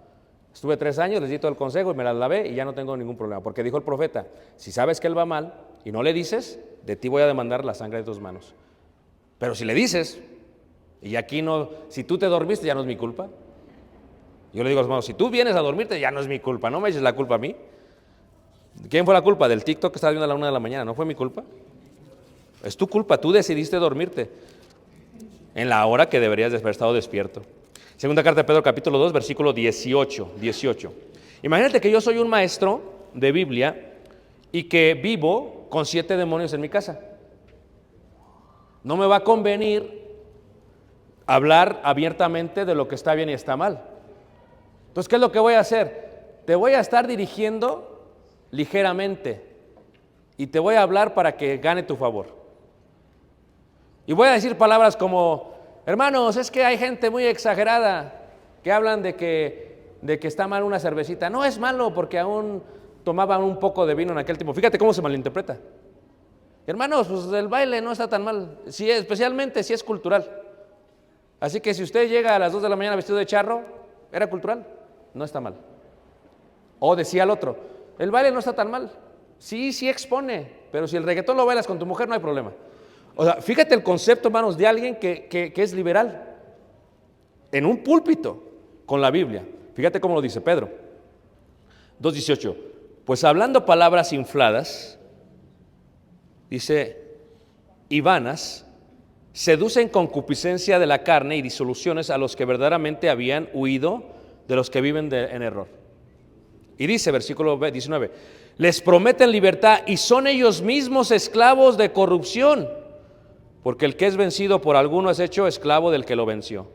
Estuve 3 años, les di todo el consejo y me las lavé y ya no tengo ningún problema. Porque dijo el profeta, si sabes que él va mal y no le dices, de ti voy a demandar la sangre de tus manos. Pero si le dices, y aquí no, si tú te dormiste ya no es mi culpa. Yo le digo a los hermanos, si tú vienes a dormirte ya no es mi culpa, no me eches la culpa a mí. ¿Quién fue la culpa? Del TikTok que estabas viendo a la 1 de la mañana, ¿no fue mi culpa? Es tu culpa, tú decidiste dormirte en la hora que deberías de haber estado despierto. Segunda carta de Pedro, capítulo 2, versículo 18. Imagínate que yo soy un maestro de Biblia y que vivo con 7 demonios en mi casa. No me va a convenir hablar abiertamente de lo que está bien y está mal. Entonces, ¿qué es lo que voy a hacer? Te voy a estar dirigiendo ligeramente y te voy a hablar para que gane tu favor. Y voy a decir palabras como, hermanos, es que hay gente muy exagerada que hablan de que está mal una cervecita. No es malo porque aún tomaban un poco de vino en aquel tiempo. Fíjate cómo se malinterpreta. Hermanos, pues el baile no está tan mal, especialmente si es cultural. Así que si usted llega a las 2 de la mañana vestido de charro, era cultural, no está mal. O decía el otro, el baile no está tan mal, sí expone, pero si el reggaetón lo bailas con tu mujer no hay problema. O sea, fíjate el concepto, hermanos, de alguien que es liberal en un púlpito con la Biblia. Fíjate cómo lo dice Pedro 2:18. Pues hablando palabras infladas, dice, y vanas, seducen concupiscencia de la carne y disoluciones a los que verdaderamente habían huido de los que viven en error. Y dice, versículo 19, les prometen libertad y son ellos mismos esclavos de corrupción, porque el que es vencido por alguno es hecho esclavo del que lo venció.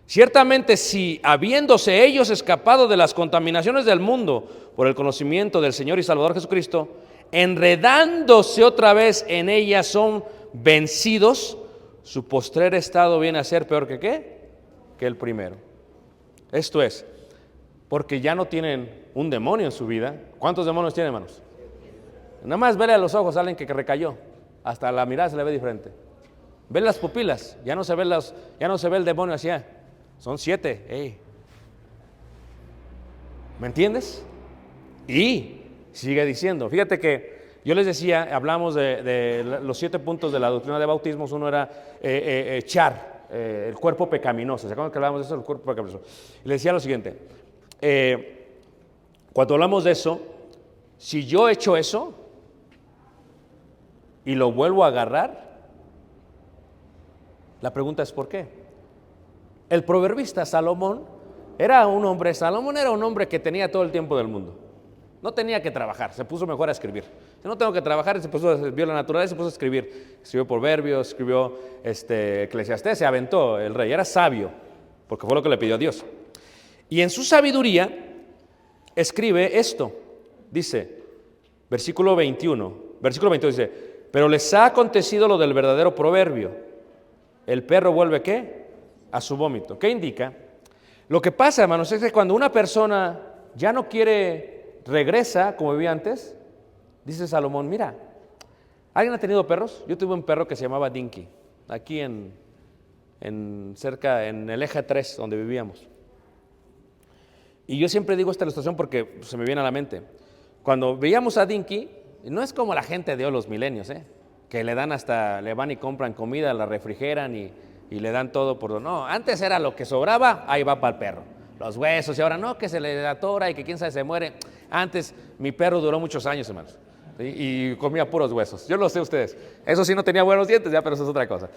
Ciertamente, si habiéndose ellos escapado de las contaminaciones del mundo por el conocimiento del Señor y Salvador Jesucristo, enredándose otra vez en ellas son vencidos, su postrer estado viene a ser peor que ¿qué? Que el primero. Esto es, porque ya no tienen un demonio en su vida. ¿Cuántos demonios tienen, hermanos? Nada más verle a los ojos a alguien que recayó, hasta la mirada se le ve diferente. Ve las pupilas, ya no se ve el demonio hacia. Son 7. Ey. ¿Me entiendes? Y sigue diciendo, fíjate que yo les decía, hablamos de los 7 puntos de la doctrina de bautismos. Uno era echar el cuerpo pecaminoso. ¿Se acuerdan que hablábamos de eso, el cuerpo pecaminoso? Y le decía lo siguiente, cuando hablamos de eso, si yo echo eso y lo vuelvo a agarrar, la pregunta es ¿por qué? El proverbista Salomón era un hombre que tenía todo el tiempo del mundo. No tenía que trabajar, se puso mejor a escribir. Si no tengo que trabajar, vio la naturaleza, se puso a escribir. Escribió Proverbios, escribió Eclesiastés, se aventó el rey. Era sabio, porque fue lo que le pidió a Dios. Y en su sabiduría escribe esto. Dice, versículo 21 dice, pero les ha acontecido lo del verdadero proverbio. El perro vuelve ¿qué? A su vómito. ¿Qué indica? Lo que pasa, hermanos, es que cuando una persona ya no regresa como vivía antes, dice Salomón, mira, ¿alguien ha tenido perros? Yo tuve un perro que se llamaba Dinky, aquí en el eje 3 donde vivíamos. Y yo siempre digo esta ilustración porque se me viene a la mente. Cuando veíamos a Dinky, no es como la gente de hoy, los milenios, que le van y compran comida, la refrigeran y le dan todo por... No, antes era lo que sobraba, ahí va para el perro. Los huesos, y ahora no, que se le atora y que quién sabe se muere. Antes mi perro duró muchos años, hermanos, y comía puros huesos. Yo lo sé ustedes. Eso sí, no tenía buenos dientes, ya, pero eso es otra cosa.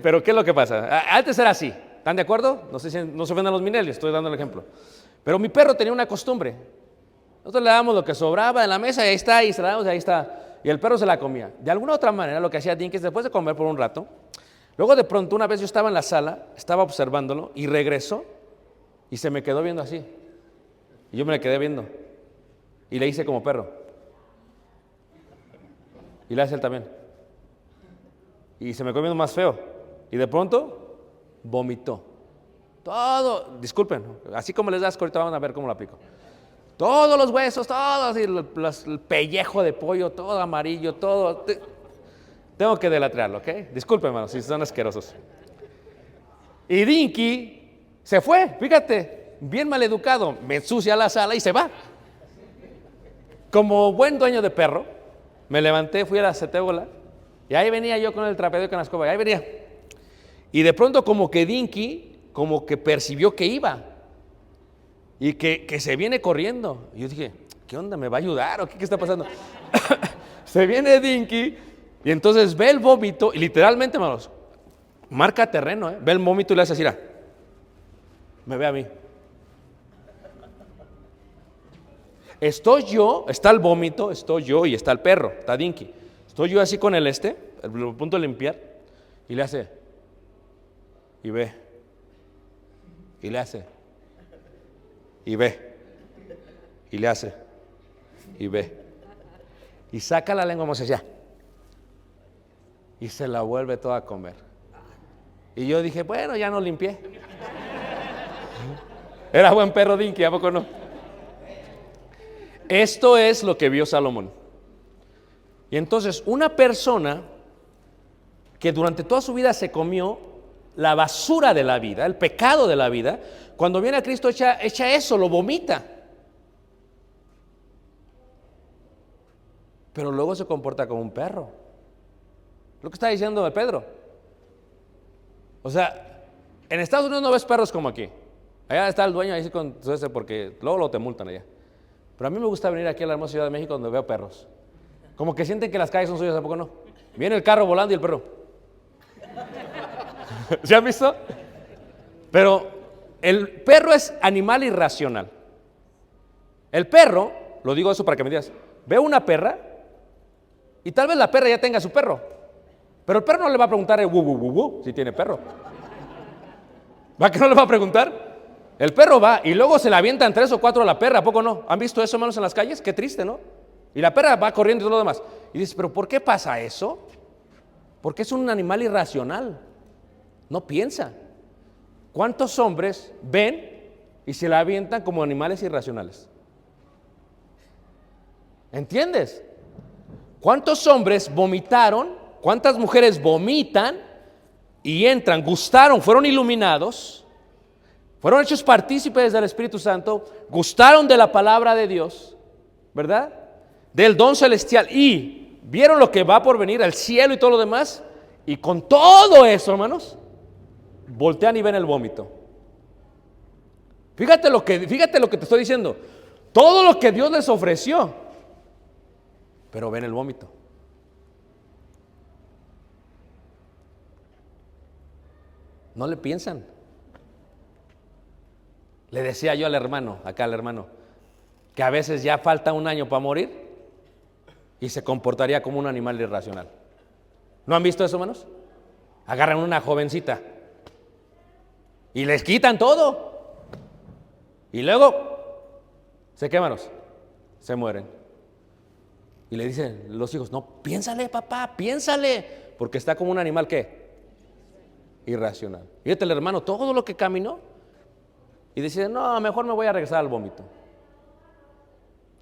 Pero ¿qué es lo que pasa? Antes era así. ¿Están de acuerdo? No sé si no se ofendan los milenios, estoy dando el ejemplo. Pero mi perro tenía una costumbre. Nosotros le dábamos lo que sobraba en la mesa y ahí está, y se la damos y ahí está. Y el perro se la comía. De alguna otra manera, lo que hacía Dinky es después de comer por un rato, luego de pronto una vez yo estaba en la sala, estaba observándolo y regresó y se me quedó viendo así. Y yo me le quedé viendo y le hice como perro. Y le hace él también. Y se me quedó viendo más feo. Y de pronto vomitó. Todo, disculpen, así como les das, ahorita van a ver cómo lo aplico. Todos los huesos, todos, y el pellejo de pollo, todo amarillo, todo. Tengo que deletrearlo, ¿ok? Disculpen, hermanos, si son asquerosos. Y Dinky se fue, fíjate, bien maleducado, me ensucia la sala y se va. Como buen dueño de perro, me levanté, fui a la cetébola, y ahí venía yo con el trapeo y con la escoba, y ahí venía. Y de pronto como que Dinky, como que percibió que iba, y que se viene corriendo. Y yo dije, ¿qué onda? ¿Me va a ayudar o qué está pasando? Se viene Dinky, y entonces ve el vómito, y literalmente, hermanos, marca terreno, ve el vómito y le hace así, me ve a mí. Está el vómito, estoy yo y está el perro, está Dinky. Estoy yo así con el punto de limpiar, y le hace, y ve, y le hace, y ve, y le hace, y ve, y saca la lengua como se hacía, y se la vuelve toda a comer. Y yo dije, bueno, ya no limpié. Era buen perro Dinky, ¿a poco no? Esto es lo que vio Salomón. Y entonces una persona que durante toda su vida se comió la basura de la vida, el pecado de la vida, cuando viene a Cristo echa eso, lo vomita. Pero luego se comporta como un perro. Lo que está diciendo Pedro. O sea, en Estados Unidos no ves perros como aquí. Allá está el dueño ahí con ese, porque luego te multan allá. Pero a mí me gusta venir aquí a la hermosa Ciudad de México donde veo perros. Como que sienten que las calles son suyas, ¿a poco no? Viene el carro volando y el perro. ¿Se han visto? Pero el perro es animal irracional. El perro, lo digo eso para que me digas, ve una perra y tal vez la perra ya tenga su perro, pero el perro no le va a preguntar si tiene perro. ¿Va que no le va a preguntar? El perro va y luego se le avientan 3 o 4 a la perra, ¿a poco no? ¿Han visto eso, hermanos, en las calles? Qué triste, ¿no? Y la perra va corriendo y todo lo demás. Y dices, ¿pero por qué pasa eso? Porque es un animal irracional. No piensa. ¿Cuántos hombres ven y se la avientan como animales irracionales. ¿Entiendes? ¿Cuántos hombres vomitaron? ¿Cuántas mujeres vomitan y entran, gustaron, fueron iluminados, fueron hechos partícipes del Espíritu Santo, gustaron de la palabra de Dios, ¿verdad? Del don celestial y vieron lo que va por venir, el cielo y todo lo demás, y con todo eso, hermanos, voltean y ven el vómito. Fíjate lo que te estoy diciendo. Todo lo que Dios les ofreció, pero ven el vómito. No le piensan. Le decía yo al hermano, que a veces ya falta un año para morir y se comportaría como un animal irracional. ¿No han visto eso, hermanos? Agarran una jovencita y les quitan todo. Y luego, ¿se qué, hermanos? Se mueren. Y le dicen los hijos, no, piénsale, papá, piénsale, porque está como un animal, ¿qué? Irracional. Fíjate el hermano, todo lo que caminó, y decide, no, mejor me voy a regresar al vómito.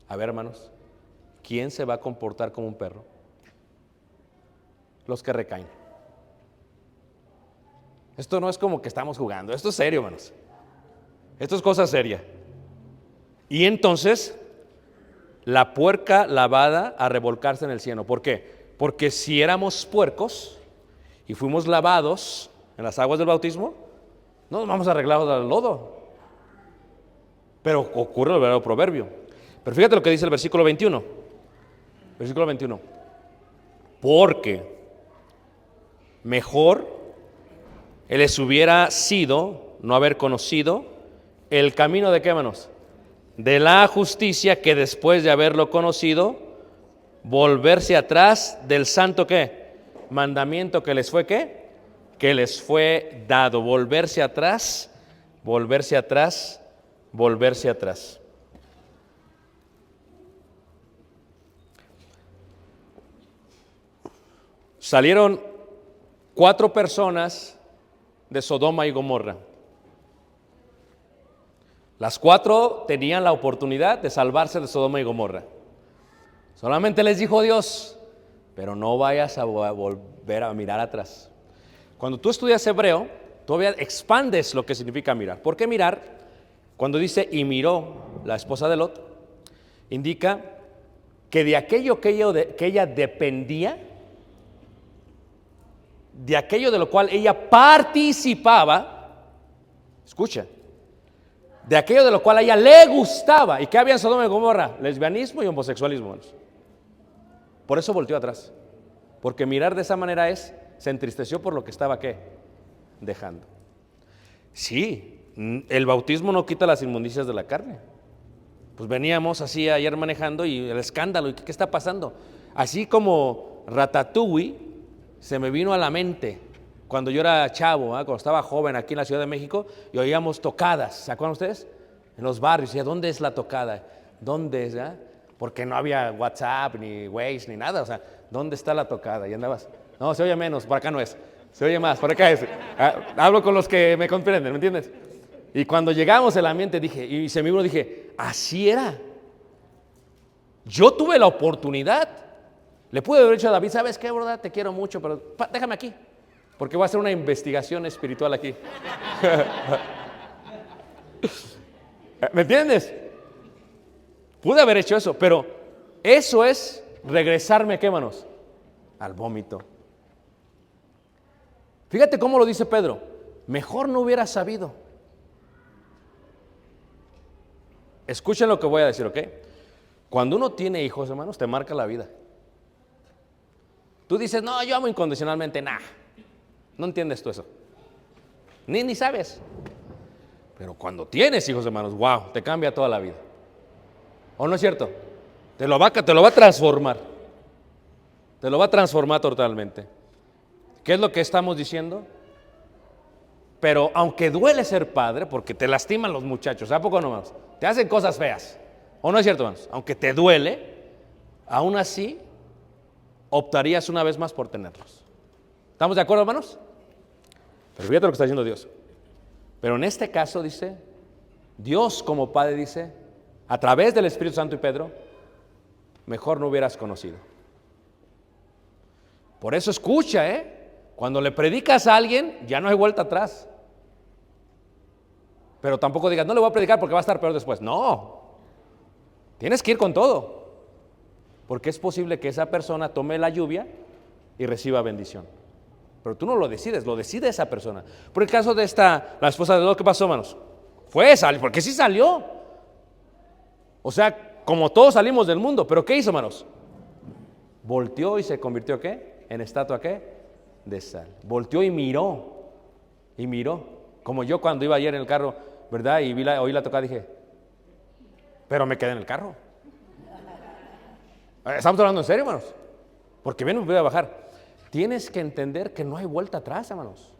A ver, hermanos, ¿quién se va a comportar como un perro? Los que recaen. Esto no es como que estamos jugando, esto es serio, hermanos. Esto es cosa seria. Y entonces, la puerca lavada a revolcarse en el cieno. ¿Por qué? Porque si éramos puercos y fuimos lavados en las aguas del bautismo, no nos vamos arreglados al lodo. Pero ocurre el verdadero proverbio. Pero fíjate lo que dice el versículo 21. Versículo 21. Porque mejor les hubiera sido no haber conocido el camino de qué, hermanos, de la justicia, que después de haberlo conocido, volverse atrás del santo ¿qué? Mandamiento que les fue ¿qué? Que les fue dado. Volverse atrás, volverse atrás, volverse atrás. Salieron 4 personas de Sodoma y Gomorra. Las 4 tenían la oportunidad de salvarse de Sodoma y Gomorra. Solamente les dijo Dios, pero no vayas a volver a mirar atrás. Cuando tú estudias hebreo, todavía expandes lo que significa mirar. ¿Por qué mirar? Cuando dice, y miró la esposa de Lot, indica que de aquello que ella dependía, de aquello de lo cual ella participaba, escucha, de aquello de lo cual a ella le gustaba. ¿Y qué había en Sodoma y Gomorra? Lesbianismo y homosexualismo. Por eso volteó atrás. Porque mirar de esa manera se entristeció por lo que estaba ¿qué? Dejando. Sí, el bautismo no quita las inmundicias de la carne. Pues veníamos así ayer manejando y el escándalo, ¿y qué está pasando? Así como Ratatouille se me vino a la mente cuando yo era chavo, cuando estaba joven aquí en la Ciudad de México, y oíamos tocadas, ¿se acuerdan ustedes? En los barrios, y ¿dónde es la tocada? ¿Dónde es? Porque no había WhatsApp, ni Waze, ni nada, o sea, ¿dónde está la tocada? Y andabas, no, se oye menos, por acá no es, se oye más, por acá es. Hablo con los que me comprenden, ¿me entiendes? Y cuando llegamos el ambiente dije, y se me vino, dije, así era. Yo tuve la oportunidad, le pude haber dicho a David, ¿sabes qué, verdad? Te quiero mucho, pero déjame aquí, porque voy a hacer una investigación espiritual aquí. ¿Me entiendes? Pude haber hecho eso, pero eso es regresarme, ¿qué, manos? Al vómito. Fíjate cómo lo dice Pedro, mejor no hubiera sabido. Escuchen lo que voy a decir, ¿ok? Cuando uno tiene hijos, hermanos, te marca la vida. Tú dices, no, yo amo incondicionalmente, nah. No entiendes tú eso. Ni sabes. Pero cuando tienes hijos, hermanos, wow, te cambia toda la vida. ¿O no es cierto? Te lo va a transformar. Te lo va a transformar totalmente. ¿Qué es lo que estamos diciendo? Pero aunque duele ser padre, porque te lastiman los muchachos, ¿a poco no más? Te hacen cosas feas. ¿O no es cierto, hermanos? Aunque te duele, aún así optarías una vez más por tenerlos. ¿Estamos de acuerdo, hermanos? Pero fíjate lo que está diciendo Dios. Pero en este caso dice, Dios como Padre dice, a través del Espíritu Santo y Pedro, mejor no hubieras conocido. Por eso escucha, cuando le predicas a alguien, ya no hay vuelta atrás. Pero tampoco digas, no le voy a predicar porque va a estar peor después. No, tienes que ir con todo, porque es posible que esa persona tome la lluvia y reciba bendición. Pero tú no lo decides, lo decide esa persona. Por el caso de la esposa de Lot, ¿qué pasó, hermanos? Salió, porque sí salió. O sea, como todos salimos del mundo, pero ¿qué hizo, hermanos? Volteó y se convirtió, ¿qué? En estatua, ¿qué? De sal. Volteó y miró. Como yo cuando iba ayer en el carro, ¿verdad? Y oí la tocada, dije, pero me quedé en el carro. Estamos hablando en serio, hermanos. Porque bien me voy a bajar. Tienes que entender que no hay vuelta atrás, hermanos.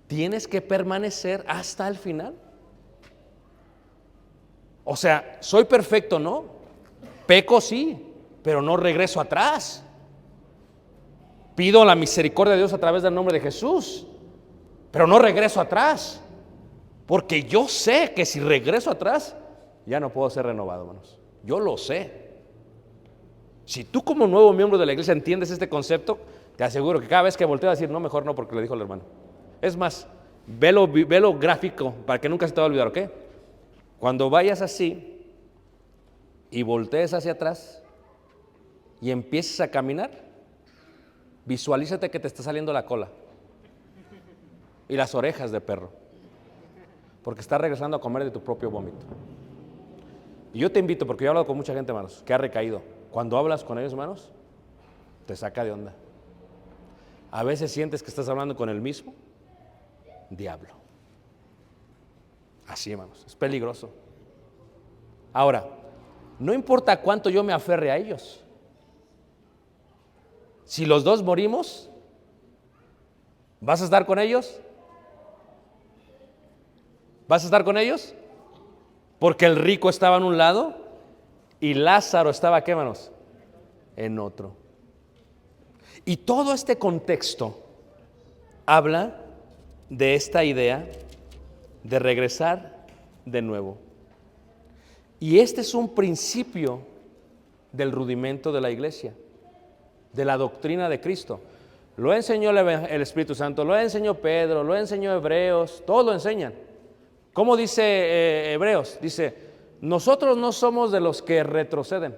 Tienes que permanecer hasta el final. O sea, soy perfecto, ¿no? Peco, sí, pero no regreso atrás. Pido la misericordia de Dios a través del nombre de Jesús, pero no regreso atrás. Porque yo sé que si regreso atrás, ya no puedo ser renovado, hermanos. Yo lo sé. Si tú como nuevo miembro de la iglesia entiendes este concepto, te aseguro que cada vez que volteo a decir, no, mejor no, porque le dijo el hermano. Es más, velo gráfico para que nunca se te va a olvidar, ¿ok? Cuando vayas así y voltees hacia atrás y empieces a caminar, visualízate que te está saliendo la cola y las orejas de perro, porque estás regresando a comer de tu propio vómito. Y yo te invito, porque yo he hablado con mucha gente, hermanos, que ha recaído. Cuando hablas con ellos, hermanos, te saca de onda. A veces sientes que estás hablando con el mismo diablo. Así, hermanos, es peligroso. Ahora, no importa cuánto yo me aferre a ellos. Si los dos morimos, ¿vas a estar con ellos? ¿Vas a estar con ellos? Porque el rico estaba en un lado y Lázaro estaba, ¿qué, hermanos? En otro. Y todo este contexto habla de esta idea de regresar de nuevo. Y este es un principio del rudimento de la iglesia, de la doctrina de Cristo. Lo enseñó el Espíritu Santo, lo enseñó Pedro, lo enseñó Hebreos, todos lo enseñan. ¿Cómo dice Hebreos? Dice, nosotros no somos de los que retroceden,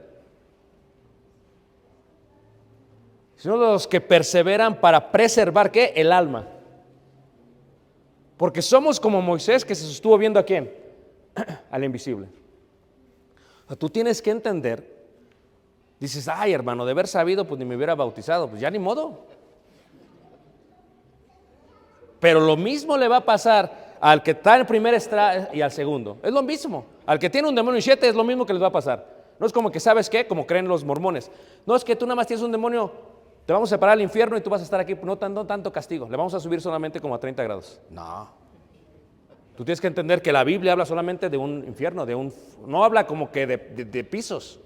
sino de los que perseveran para preservar, ¿qué? El alma. Porque somos como Moisés, que se sostuvo viendo ¿a quién? Al invisible. O sea, tú tienes que entender, dices, ay, hermano, de haber sabido, pues ni me hubiera bautizado, pues ya ni modo. Pero lo mismo le va a pasar al que está en el primer estrado y al segundo. Es lo mismo. Al que tiene un demonio y 7 es lo mismo que les va a pasar. No es como que, ¿sabes qué? Como creen los mormones. No es que tú nada más tienes un demonio, te vamos a separar al infierno y tú vas a estar aquí, no tanto castigo. Le vamos a subir solamente como a 30 grados. No. Tú tienes que entender que la Biblia habla solamente de un infierno, no habla como que de pisos.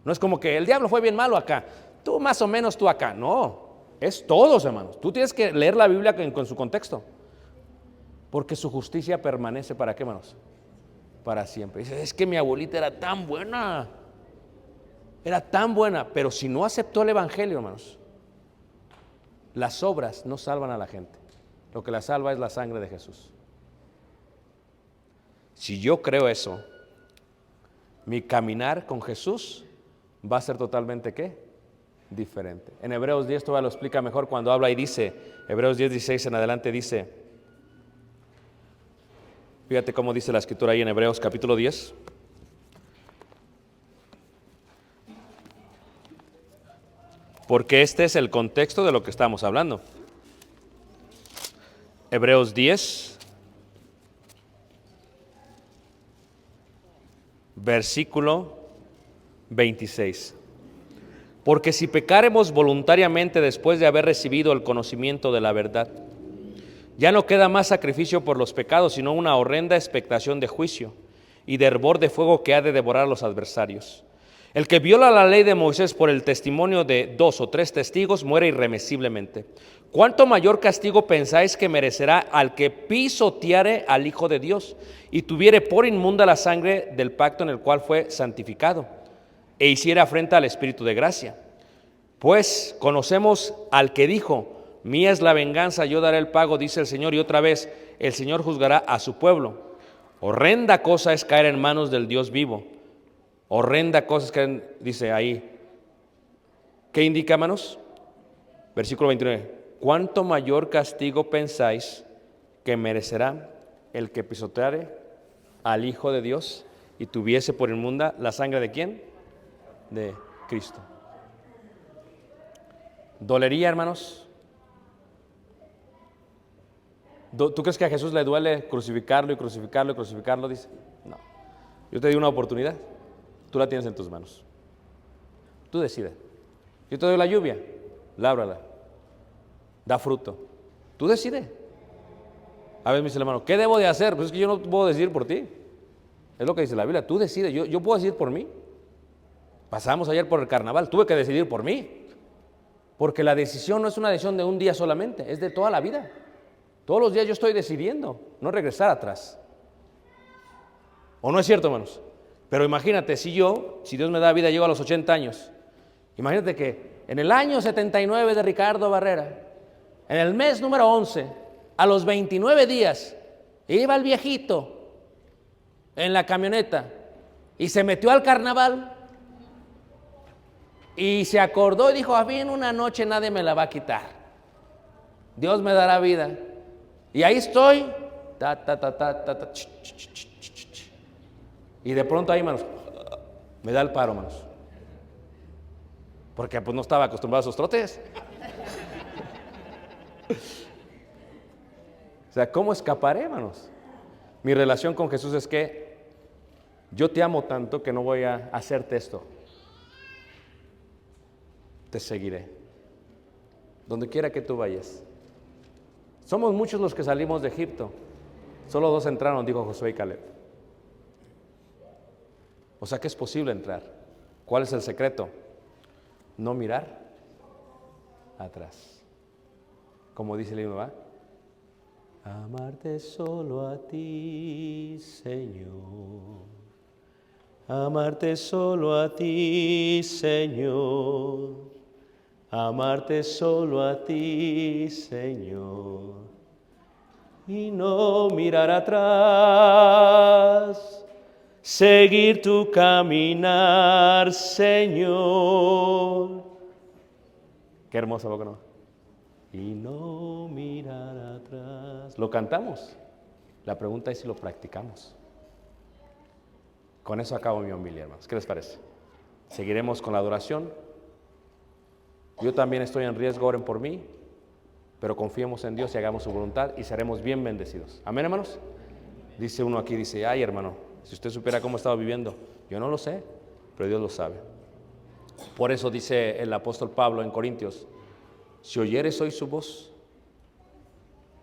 No es como que el diablo fue bien malo acá, tú más o menos tú acá. No, es todos, hermanos. Tú tienes que leer la Biblia con su contexto. Porque su justicia permanece, ¿para qué, hermanos? Para siempre. Dice, es que mi abuelita era tan buena, pero si no aceptó el evangelio, hermanos, las obras no salvan a la gente. Lo que la salva es la sangre de Jesús. Si yo creo eso, mi caminar con Jesús va a ser totalmente, ¿qué? Diferente. En Hebreos 10 todavía lo explica mejor cuando habla y dice, Hebreos 10, 16 en adelante dice, fíjate cómo dice la escritura ahí en Hebreos capítulo 10. Porque este es el contexto de lo que estamos hablando. Hebreos 10, versículo 26. Porque si pecaremos voluntariamente después de haber recibido el conocimiento de la verdad, ya no queda más sacrificio por los pecados, sino una horrenda expectación de juicio y de hervor de fuego que ha de devorar a los adversarios. El que viola la ley de Moisés por el testimonio de 2 o 3 testigos muere irremisiblemente. ¿Cuánto mayor castigo pensáis que merecerá al que pisoteare al Hijo de Dios y tuviere por inmunda la sangre del pacto en el cual fue santificado e hiciera afrenta al Espíritu de gracia? Pues conocemos al que dijo: mía es la venganza, yo daré el pago, dice el Señor. Y otra vez, el Señor juzgará a su pueblo. Horrenda cosa es caer en manos del Dios vivo. Horrenda cosa es caer, dice ahí. ¿Qué indica, hermanos? Versículo 29. ¿Cuánto mayor castigo pensáis que merecerá el que pisoteare al Hijo de Dios y tuviese por inmunda la sangre de quién? De Cristo. ¿Dolería, hermanos? ¿Tú crees que a Jesús le duele crucificarlo y crucificarlo y crucificarlo? Dice, no. Yo te di una oportunidad, tú la tienes en tus manos. Tú decides. Yo te doy la lluvia, lábrala, da fruto. Tú decides. A veces me dice el hermano, ¿qué debo de hacer? Pues es que yo no puedo decidir por ti. Es lo que dice la Biblia, tú decides. Yo puedo decidir por mí. Pasamos ayer por el carnaval, tuve que decidir por mí. Porque la decisión no es una decisión de un día solamente, es de toda la vida. Todos los días yo estoy decidiendo no regresar atrás. ¿O no es cierto, hermanos? Pero imagínate, si Dios me da vida, llego a los 80 años. Imagínate que en el año 79 de Ricardo Barrera, en el mes número 11, a los 29 días, iba el viejito en la camioneta y se metió al carnaval y se acordó y dijo, a mí en una noche nadie me la va a quitar. Dios me dará vida. Y ahí estoy, y de pronto ahí, hermanos, me da el paro, hermanos, porque pues no estaba acostumbrado a esos trotes. O sea, ¿cómo escaparé, hermanos? Mi relación con Jesús es que yo te amo tanto que no voy a hacerte esto. Te seguiré donde quiera que tú vayas. Somos muchos los que salimos de Egipto, solo 2 entraron, dijo Josué y Caleb. O sea que es posible entrar. ¿Cuál es el secreto? No mirar atrás. Como dice el himno, ¿va? Amarte solo a ti, Señor. Amarte solo a ti, Señor. Amarte solo a ti, Señor, y no mirar atrás, seguir tu caminar, Señor. Qué hermosa boca, ¿no? Y no mirar atrás. Lo cantamos. La pregunta es si lo practicamos. Con eso acabo mi homilia, hermanos. ¿Qué les parece? Seguiremos con la adoración. Yo también estoy en riesgo, oren por mí, pero confiemos en Dios y hagamos su voluntad y seremos bien bendecidos. Amén, hermanos. Dice uno aquí, dice, ay, hermano, si usted supiera cómo he estado viviendo, yo no lo sé, pero Dios lo sabe. Por eso dice el apóstol Pablo en Corintios, si oyeres hoy su voz,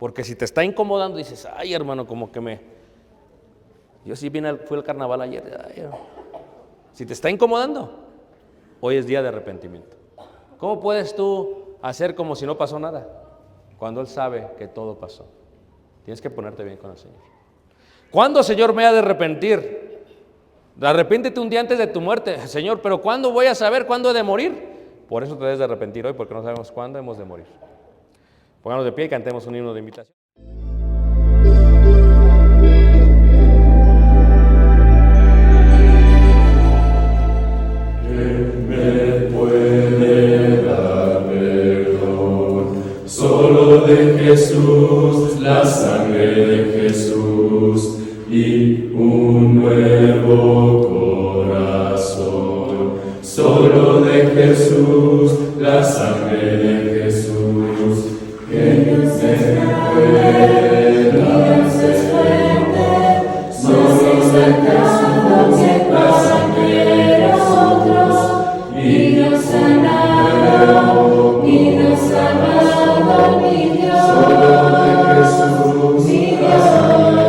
porque si te está incomodando, dices, ay, hermano, como que yo sí fui al carnaval ayer. Ay, si te está incomodando, hoy es día de arrepentimiento. ¿Cómo puedes tú hacer como si no pasó nada? Cuando Él sabe que todo pasó. Tienes que ponerte bien con el Señor. ¿Cuándo, Señor, me ha de arrepentir? Arrepéntete un día antes de tu muerte, Señor, pero ¿cuándo voy a saber cuándo he de morir? Por eso te debes de arrepentir hoy, porque no sabemos cuándo hemos de morir. Pónganos de pie y cantemos un himno de invitación. Solo de Jesús, la sangre de Jesús y un nuevo corazón. Solo de Jesús, la sangre de Jesús, que Dios es fuerte, Dios es fuerte. Solo de Jesús, la sangre de nosotros y nos sanado, y nos salvado. Solo de Jesús, mi Dios.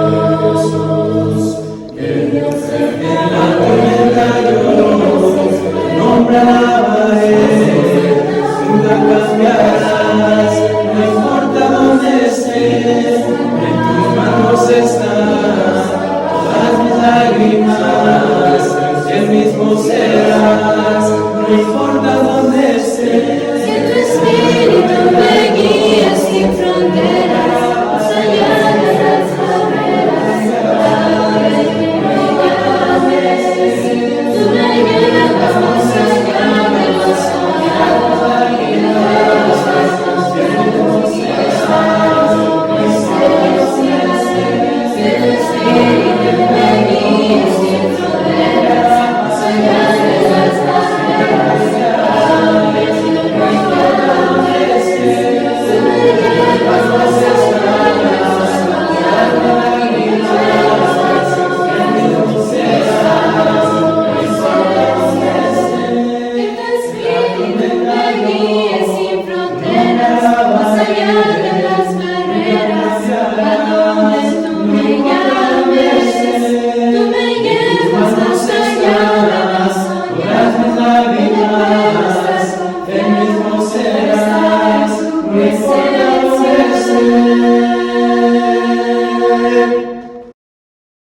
cambiarás, no importa dónde estés, en tus manos están todas mis lágrimas, el mismo serás, no